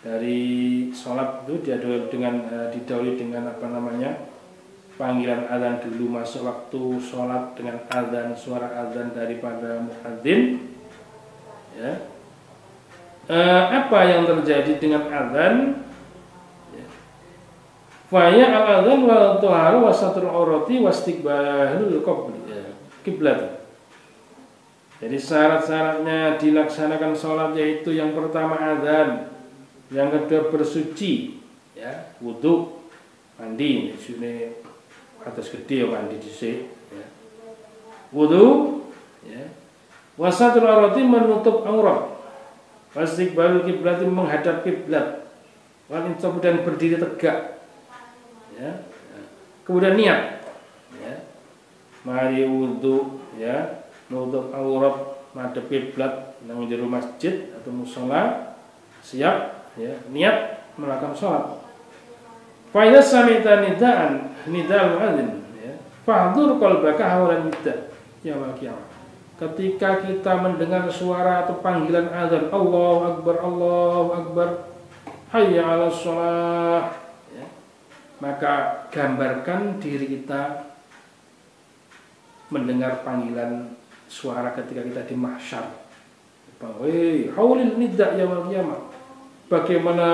dari sholat itu didahului dengan panggilan azan dulu, masuk waktu sholat dengan azan, suara azan daripada muadzin. Ya. Apa yang terjadi dengan azan? Faya al-azan wa tuharu wa satrul aurati wa istiqbalul qiblat. Jadi syarat-syaratnya dilaksanakan sholat yaitu yang pertama azan, yang kedua bersuci, ya, wudu, mandi, ini atas gede mandi dhisik, ya. Wudu, ya. Wasatul aurati menutup aurat. Wastiqbalul qiblat menghadap kiblat. Wal intab dan berdiri tegak. Ya. Kemudian niat, ya. Mari wudu, ya, nutup aurat, madhep kiblat nang jero masjid atau musala, siap, ya, niat melakukan salat. Fa idza sami'ta nidal muadzin, ya, fahdur qalbaka hawlan nida yaumil qiyamah. Ketika kita mendengar suara atau panggilan azan, Allahu Akbar, hayya 'alas shalah, ya, maka gambarkan diri kita mendengar panggilan suara ketika kita di mahsyar. Wahai haulil nida yaumil qiyamah. Bagaimana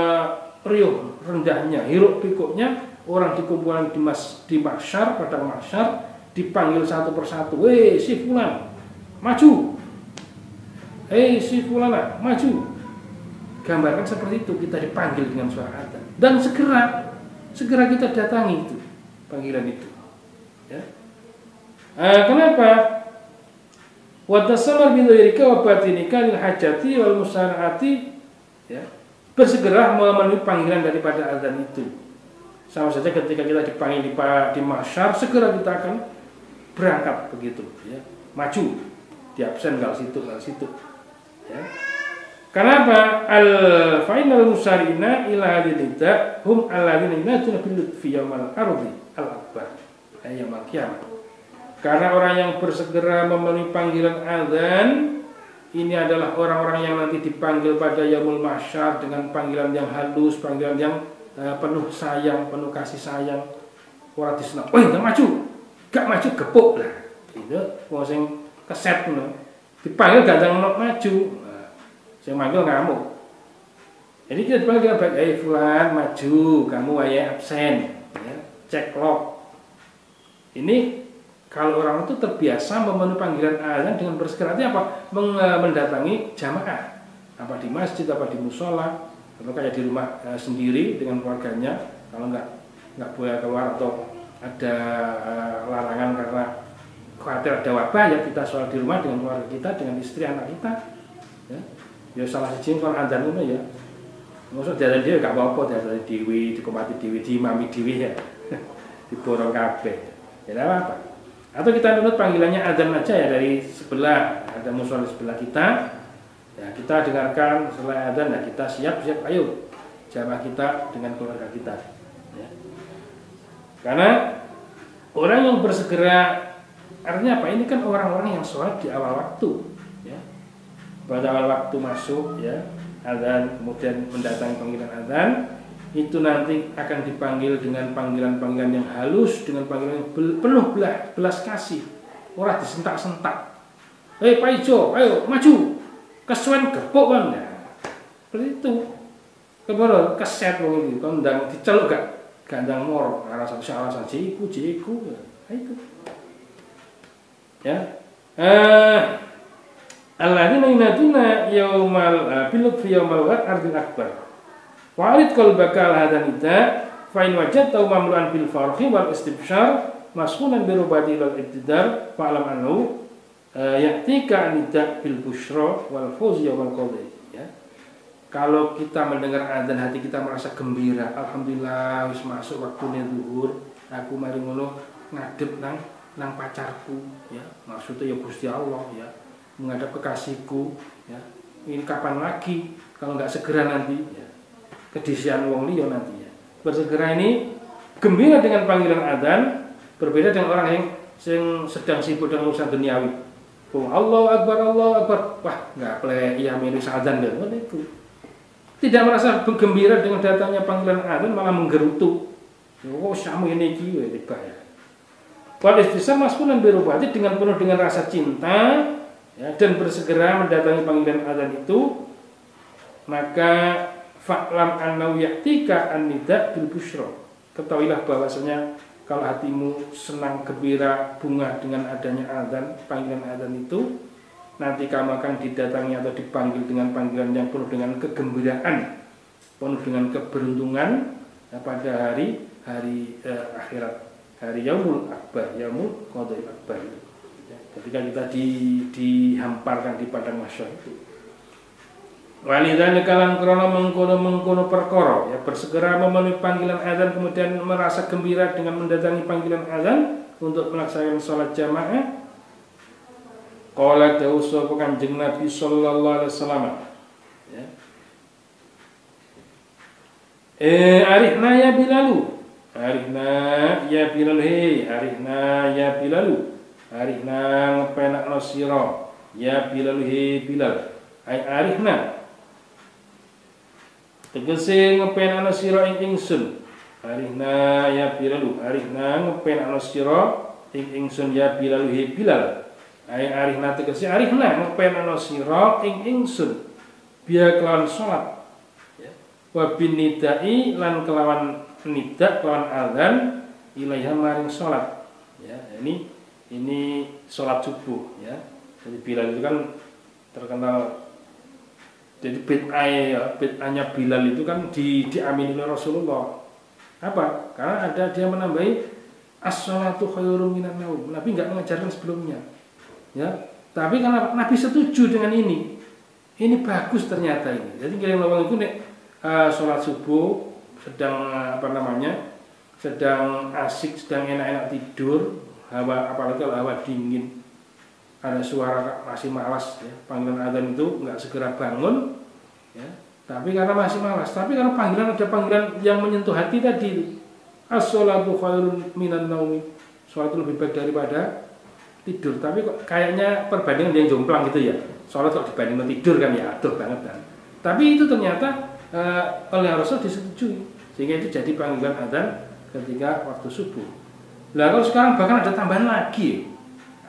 riuh rendahnya, hiruk pikuknya orang dikumpulkan di mahsyar, pada mahsyar dipanggil satu persatu. Weh si fulan, maju. Hei si fulana, maju. Gambarkan seperti itu, kita dipanggil dengan suara adzan dan segera kita datangi itu panggilan itu. Ya. Kenapa? Wa tasammar bi dzalika wa batinika lil hajati wal musara'ati, ya. Bersegera memenuhi panggilan daripada azan itu. Sama saja ketika kita dipanggil di mahsyar, segera kita akan berangkat begitu, ya. Maju. Di absen enggak situ, ya. Kenapa? Al-final musarina ila hadinida hum alladzina yunaduna bil lutfi yaumal ardi al-akbar. Yaumul qiyamah. Karena orang yang bersegera memenuhi panggilan azan ini adalah orang-orang yang nanti dipanggil pada yaumul mahsyar dengan panggilan yang halus, panggilan yang penuh sayang, penuh kasih sayang. Ora diseneng, "Woi, maju." Gak maju gepuk lah. Itu wong sing keset ngono. Dipanggil gak maju. Sing manggil ngamuk. Jadi kita dipanggil baik, "Hei fulan, maju, kamu wayahe absen." Ya, cek log. Ini kalau orang itu terbiasa memenuhi panggilan azan dengan bersegera, artinya apa? Mendatangi jamaah, apa di masjid, apa di musola, atau kayak di rumah sendiri dengan keluarganya. Kalau nggak boleh keluar atau ada larangan karena khawatir ada wabah, ya kita sholat di rumah dengan keluarga kita, dengan istri anak kita. Ya salah siji kon azan ngono ya. Maksud dalan dhewe gak apa-apa, dalan dhewe, dikomati dhewe, diimami dhewe ya. Diborong kabeh. Ya apa? Atau kita nurut panggilannya azan aja ya dari sebelah, ada musola sebelah kita. Ya kita dengarkan setelah azan, ya kita siap-siap, ayo jamaah kita dengan keluarga kita. Ya. Karena orang yang bersegera, artinya apa? Ini kan orang-orang yang sholat di awal waktu, ya. Pada awal waktu masuk, ya, azan, kemudian mendatangi panggilan azan. Itu nanti akan dipanggil dengan panggilan-panggilan yang halus, dengan panggilan yang penuh belas kasih. Ora disentak-sentak. Hei Pak Ijo, ayo maju. Kesuwen gepuk kan. Nah, seperti itu. Kemudian keset wong iki kon ndang diceluk gak ndang moro alasan jiku. Nah, itu. Ya. Alladzina yunaduna yaumal bilutfi yaumal ardil akbar. Wa'rid qalbaka ala hadan nida fa in wajadta mamlu'an bil farhi wal istibsyar mashunan bi rubati wal ibtidar fa'lam anhu ya'tika nida bil busyra wal fawz yaumal qadhi. Ya. Kalau kita mendengar adzan hati kita merasa gembira, alhamdulillah wis masuk waktune zuhur, aku mari ngono ngadep nang pacarku, ya. Maksudnya ya Gusti Allah, ya. Menghadap kekasihku, ya. Ini kapan lagi kalau nggak segera nanti, ya. Kedisian wong liya nanti, ya. Bersegera ini gembira dengan panggilan adzan, berbeda dengan orang yang sedang sibuk dengan urusan duniawi. Oh, Allahu Akbar, Allahu Akbar. Wah, nggak plek iya melu adzan deh, itu. Tidak merasa gembira dengan datangnya panggilan adzan, malah menggerutu. Oh, samu ini iki tiba ya. Wal istisar maskunan birubati dengan penuh dengan rasa cinta, ya, dan bersegera mendatangi panggilan adzan itu, maka fa'lam annahu ya'tika an-nida bil busyra. Ketahuilah bahwasanya kalau hatimu senang gembira bunga dengan adanya adzan, panggilan adzan itu, nanti kamu akan didatangi atau dipanggil dengan panggilan yang penuh dengan kegembiraan, penuh dengan keberuntungan, ya, pada hari akhirat, hari yaumul akbar, yaumul qadhi akbar, ya, ketika kita dihamparkan di padang mahsyar itu. Walidzalika lan krana mengkono perkara, ya, bersegera memenuhi panggilan azan kemudian merasa gembira dengan mendatangi panggilan azan untuk melaksanakan salat jamaah. Qala dawuh Kanjeng Nabi sallallahu alaihi wasallam, ya. Arihna ya Bilalu, arihna ya Bilal, arihna ya Bilalu, arihna ngepenakno sira ya Bilal, Bilal. Ai arihna tegese ngepenakno sira ing ingsun. Arihna ya Bilalu, arihna ngepenakno sira ing ingsun ya Bilal, Bilal. Ai arihna tegese arihna ngepenakno sira ing ingsun biya kelawan salat, ya. Wa bin nidai lan kelawan nida kelawan azan ilaiha maring salat, ya. Ini salat subuh, ya. Jadi Bilal itu kan terkenal, jadi bid'ahnya Bilal itu kan diamini oleh Rasulullah. Apa? Karena ada dia menambahi as-shalatu khairum minan naum. Nabi enggak mengajarkan sebelumnya, ya. Tapi karena Nabi setuju dengan ini bagus ternyata ini. Jadi kalian lawang itu nek sholat subuh sedang sedang asik, sedang enak-enak tidur, apalagi kalau hawa dingin, ada suara masih malas, ya, panggilan adzan itu nggak segera bangun, ya, tapi karena masih malas, tapi karena ada panggilan yang menyentuh hati tadi, as-sholatu khairun minan naumi, sholat itu lebih baik daripada tidur. Tapi kok kayaknya perbandingan yang jomplang gitu, ya, sholat kok dibandingkan tidur kan, ya aduh banget kan. Tapi itu ternyata oleh Rasul disetujui, sehingga itu jadi panggilan adzan ketika waktu subuh. Nah kalau sekarang bahkan ada tambahan lagi,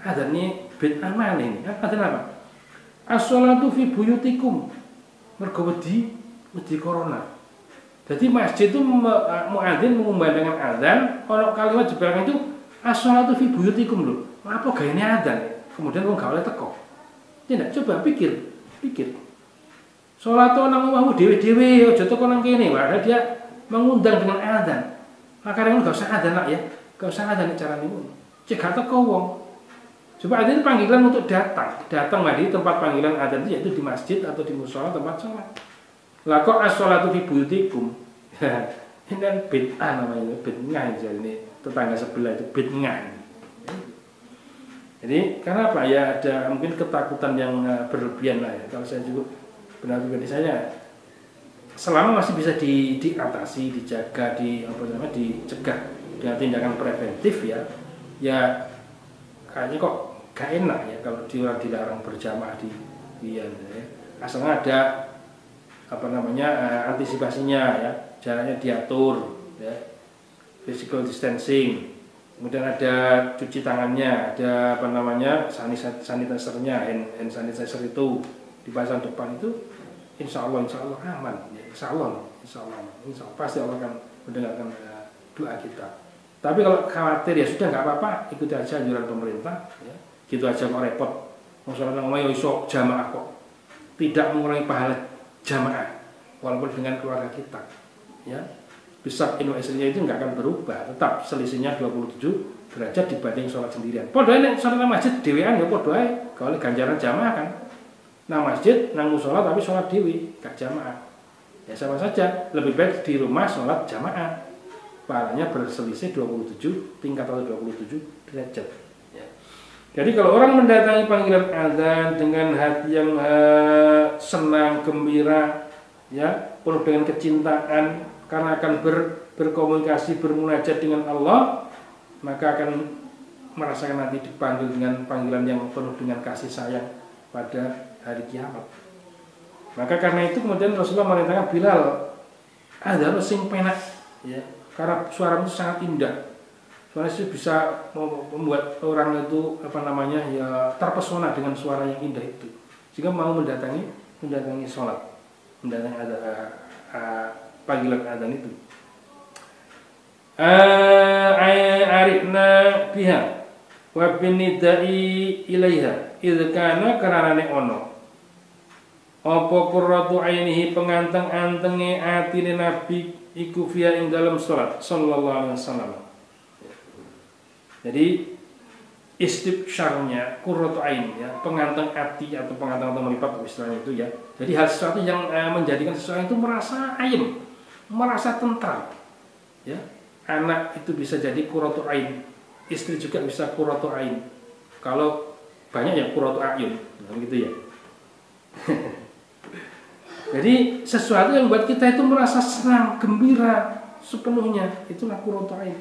adzan ini bid'ah mana ini? Adzan apa? As-sholatu fi buyutikum, mergo wedi corona. Jadi masjid itu muadzin mengumandangkan adzan, kalau kalimat di belakang itu as-sholatu fi buyutikum loh. Apa gayanya adzan? Kemudian kok gak oleh teko. Tidak, coba pikir. Sholat nang omahmu dhewe-dhewe, aja teko nang kene. Padahal dia mengundang dengan adzan. Makanya enggak usah adzan lah, ya. Enggak usah adzan carane ngono. Cek gak teko wong. Coba ada panggilan untuk datang di tempat panggilan adzan itu, yaitu di masjid atau di mushola tempat sholat. Lah kok as-sholatu fi buyutikum. Ini kan bid'ah namanya, bid'ah jadi ini tetangga sebelah itu bid'ah. Jadi karena apa ya, ada mungkin ketakutan yang berlebihan lah, ya. Kalau saya juga benar pribadi saya, selama masih bisa diatasi, dijaga, dicegah dengan tindakan preventif, ya kayaknya kok gak enak, ya, kalau dilarang berjamaah ya. Asalnya ada antisipasinya, ya, jaraknya diatur, ya, physical distancing, kemudian ada cuci tangannya, ada sanitizer-nya, hand sanitizer itu dipasang depan, itu insya Allah aman, ya, insya Allah pasti Allah akan mendengarkan doa kita. Tapi kalau khawatir, ya sudah nggak apa-apa, ikuti aja anjuran pemerintah, ya. Gitu aja kok repot. Masalah nang omahe iso jamaah kok. Tidak mengurangi pahala jamaah walaupun dengan keluarga kita. Ya. Bisa Indonesia itu nggak akan berubah, tetap selisihnya 27 derajat dibanding sholat sendirian. Padha nek sholat nang masjid dhewean ya padha ae, kalau ganjaran jamaah kan. Nang masjid, nang mushola tapi sholat dhewe, gak jamaah. Ya sama saja, lebih baik di rumah sholat jamaah. Pahalanya berselisih 27 tingkat atau 27 derajat. Ya. Jadi kalau orang mendatangi panggilan azan dengan hati yang senang, gembira, ya, penuh dengan kecintaan, karena akan berkomunikasi, bermunajat dengan Allah, maka akan merasakan nanti dipanggil dengan panggilan yang penuh dengan kasih sayang pada hari kiamat. Maka karena itu kemudian Rasulullah merintahkan Bilal, ada sing penak, ya, karena suara itu sangat indah. Suara itu bisa membuat orang itu ya terpesona dengan suara yang indah itu, sehingga mau mendatangi sholat, mendatangi panggilan adzan itu. Arifna biha wa binidai ilaiha idh kana karanane ono apa qurratu ainihi penganteng-antenge atine Nabi iku fiha ing dalam salat sallallahu alaihi wasallam. Jadi istibsyarnya qurratu ain, ya, penganteng hati atau penganteng atau melipat istilahnya itu, ya. Jadi hal sesuatu yang menjadikan seseorang itu merasa ayem, merasa tentram, ya. Anak itu bisa jadi qurratu ain, istri juga bisa qurratu ain. Kalau banyak ya qurratu ayun, begitu ya. Jadi sesuatu yang buat kita itu merasa senang, gembira sepenuhnya, itulah qurratu ain.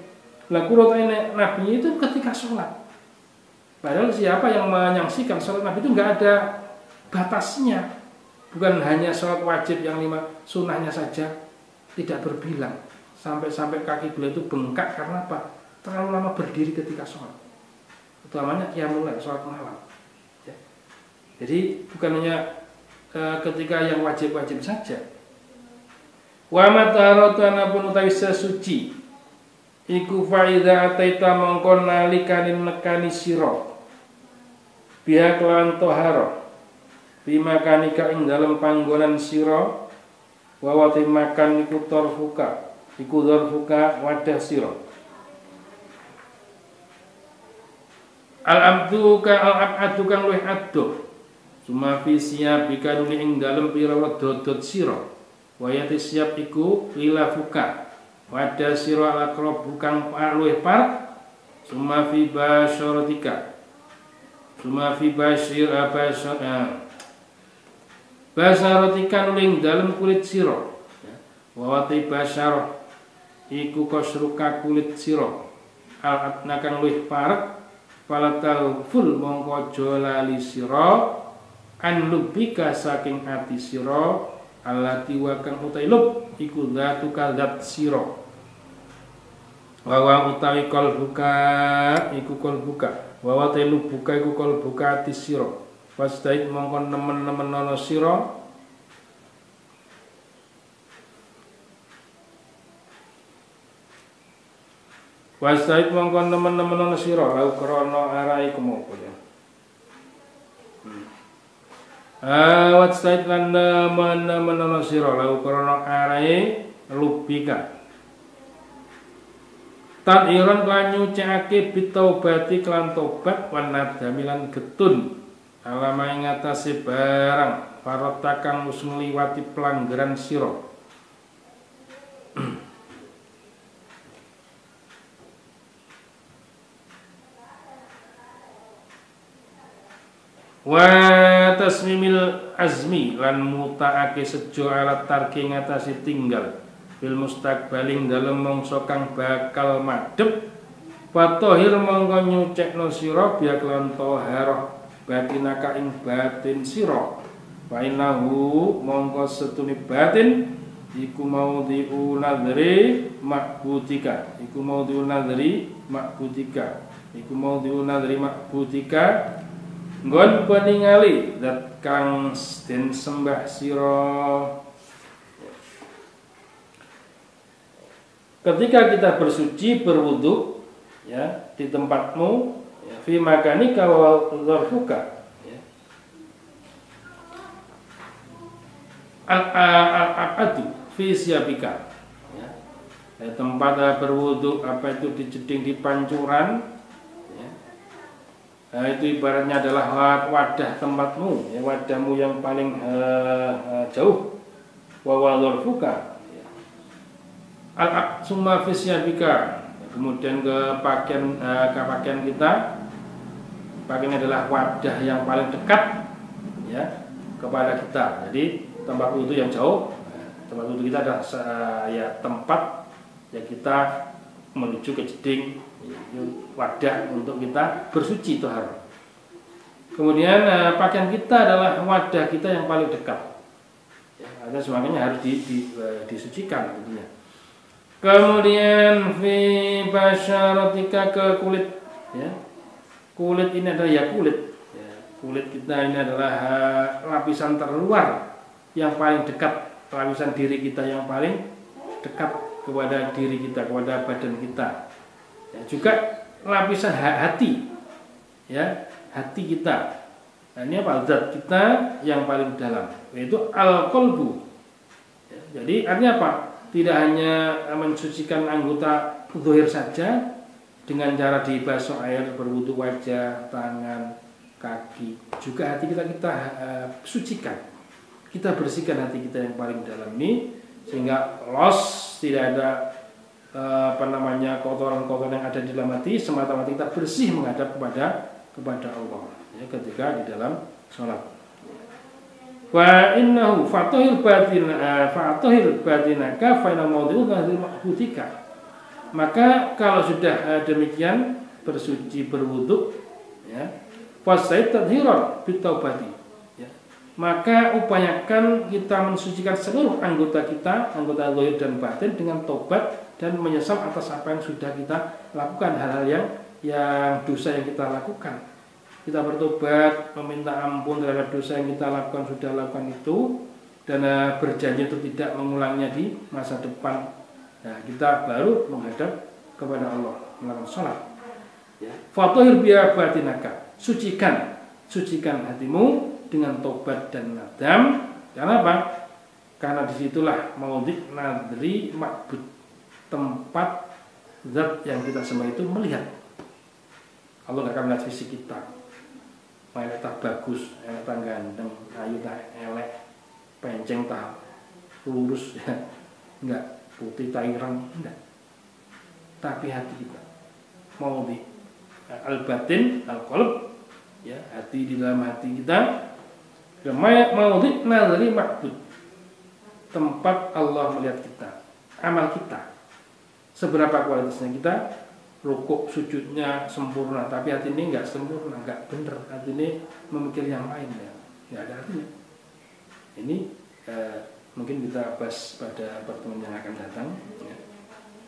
Lah qurratu ain Nabi itu ketika sholat. Padahal siapa yang menyaksikan sholat Nabi itu nggak ada batasnya, bukan hanya sholat wajib yang 5, sunnahnya saja tidak berbilang. Sampai kaki beliau itu bengkak karena apa? Terlalu lama berdiri ketika sholat. Utamanya qiyamul lail, sholat malam. Ya. Jadi bukan hanya ketika yang wajib-wajib saja. Wa mataratana pun utawi sesuci. Iku faida ataita mongkon nalikanin nekani sira. Biha kelawan toharo. Bimakanika ing dalam panggonan sira. Wa wati makan iku torfuka. Iku dzarfuka wadah sira. Al-abdu kang luwih adoh. Suma fi siyabika nuli ing dalem pira-pira dodot sira. Wayati siap iku lilafuka. Wadah sira al-aqrab kang luwih parek. Suma fi basyaratika. Suma fi basyaratika nuli ing dalem kulit sira. Wawati basyarah iku kasruka kulit sira al-adna kang luwih parek falatal ful mongko aja lali sira an lubika saking ati sira allati wa kang utai lub iku zatu kadzat sira wa utawi qalbuka iku qalbuka wa te lubuka iku qalbuka ati sira wastait mongko nemen-nemen ana sira wasait mongkon temen-temen ana sira lau krana arai kemopo ya. Wasait lan temen-temen ana sira lau krana arai lubika. Tadiran kan nyucake bitaubati klan tobat wan nadami lan getun alama ing atase barang parata kang wis ngliwati pelanggaran sira. Wa tasmimil azmi lan mutaake sejo alat tarki ngatasi tinggal bil mustaqbaling dalem mangsa kang bakal madhep fatahir mongko nyucekno sira biak lan taharah batinaka ing batin sira wa innahu mongko setune batin iku mau diunadri makbutika iku mau diunadri makbutika nggon peningali zat kang den sembah sira. Ketika kita bersuci berwudu, ya, di tempatmu, ya, fi makanika wa dzarfuka, ya. Al-aqadu fi siyabika, ya. Tempat berwudu apa itu di jeding di pancuran, ya. Nah, itu ibaratnya adalah wadah tempatmu, ya, wadahmu yang paling jauh. Wa dzarfuka, ya. Al-summa fi siyabika, kemudian ke pakaian kita. Pakaian adalah wadah yang paling dekat, ya, kepada kita. Jadi tempat wudu yang jauh, tempat wudu kita adalah ya tempat yang kita menuju ke jeding, wadah untuk kita bersuci tohar. Kemudian pakaian kita adalah wadah kita yang paling dekat, ya, ada semuanya harus disucikan tentunya. Kemudian fi basyaratika, ke kulit, ya. Kulit ini adalah ya kulit, ya. Kulit kita ini adalah lapisan terluar yang paling dekat, lapisan diri kita yang paling dekat kepada diri kita, kepada badan kita, ya. Juga lapisan hati, ya, hati kita. Nah, ini apa? Zat kita yang paling dalam, yaitu al-qalbu, ya. Jadi artinya apa? Tidak hanya mensucikan anggota zahir saja dengan cara dibasuh air, berwudu wajah, tangan, kaki, juga hati kita sucikan. Kita bersihkan hati kita yang paling dalam ini sehingga tidak ada kotoran-kotoran yang ada di dalam hati, semata-mata kita bersih menghadap kepada Allah, ya, ketika di dalam sholat. Wa innahu fatahil batinaka fa inna mawdi'u hutika. Maka kalau sudah demikian bersuci berwudu, ya, fasait tadhiran bitaubati, ya, maka upayakan kita mensucikan seluruh anggota kita, anggota zahir dan batin dengan tobat dan menyesal atas apa yang sudah kita lakukan, hal-hal yang dosa yang kita lakukan. Kita bertobat, meminta ampun terhadap dosa yang kita sudah lakukan itu, dan berjanji untuk tidak mengulanginya di masa depan. Nah, kita baru menghadap kepada Allah, melakukan sholat. Fatahir biya batinaka, sucikan hatimu dengan tobat dan nadam. Karena apa? Karena disitulah maudhi nadri ma'bud, tempat zat yang kita sembah itu melihat. Allah gak akan melihat fisik kita, elek tak bagus, elek tak ganteng, ayu tak elek, penceng tak lurus, ya, enggak, putih tak ireng, enggak. Tapi hati kita mau di al-batin, al-qalb, ya, hati di dalam hati kita, mau di nazari ma'bud, tempat Allah melihat kita, amal kita, seberapa kualitasnya kita. Rukuk sujudnya sempurna, tapi hati ini nggak sempurna, nggak bener, hati ini memikir yang lain, ya, nggak ada artinya. Ini mungkin kita bahas pada pertemuan yang akan datang, ya.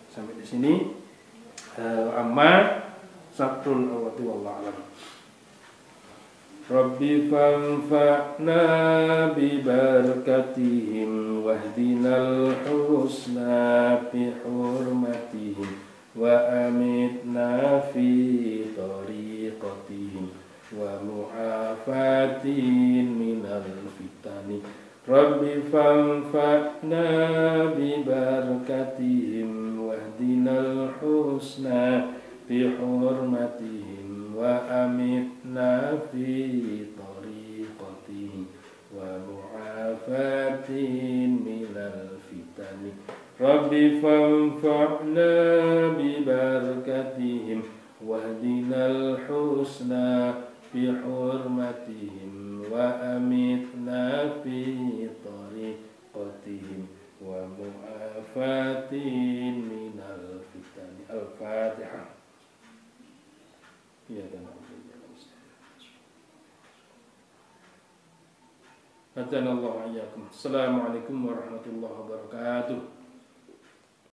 Sampai di sini amma sabrul awati wallahu alam. Rabbi fanfa'na bi barakatihim wahdinal husna bi hurmatihim wa amitna fi tariqatihim wa mu'afatin minal fitani. Rabbi fanfa'na bi barakatihim wahdinal husna bi hurmatihim wa amitna fi tariqatihim wa mu'afatin minal fitani. Rabbi fanfa'na bi barakatihim wahdinal husna bi hurmatihim wa amitna fi tariqatihim wa mu'afatin minal fitani. Al-Fatihah. Ya dan Assalamualaikum warahmatullahi wabarakatuh.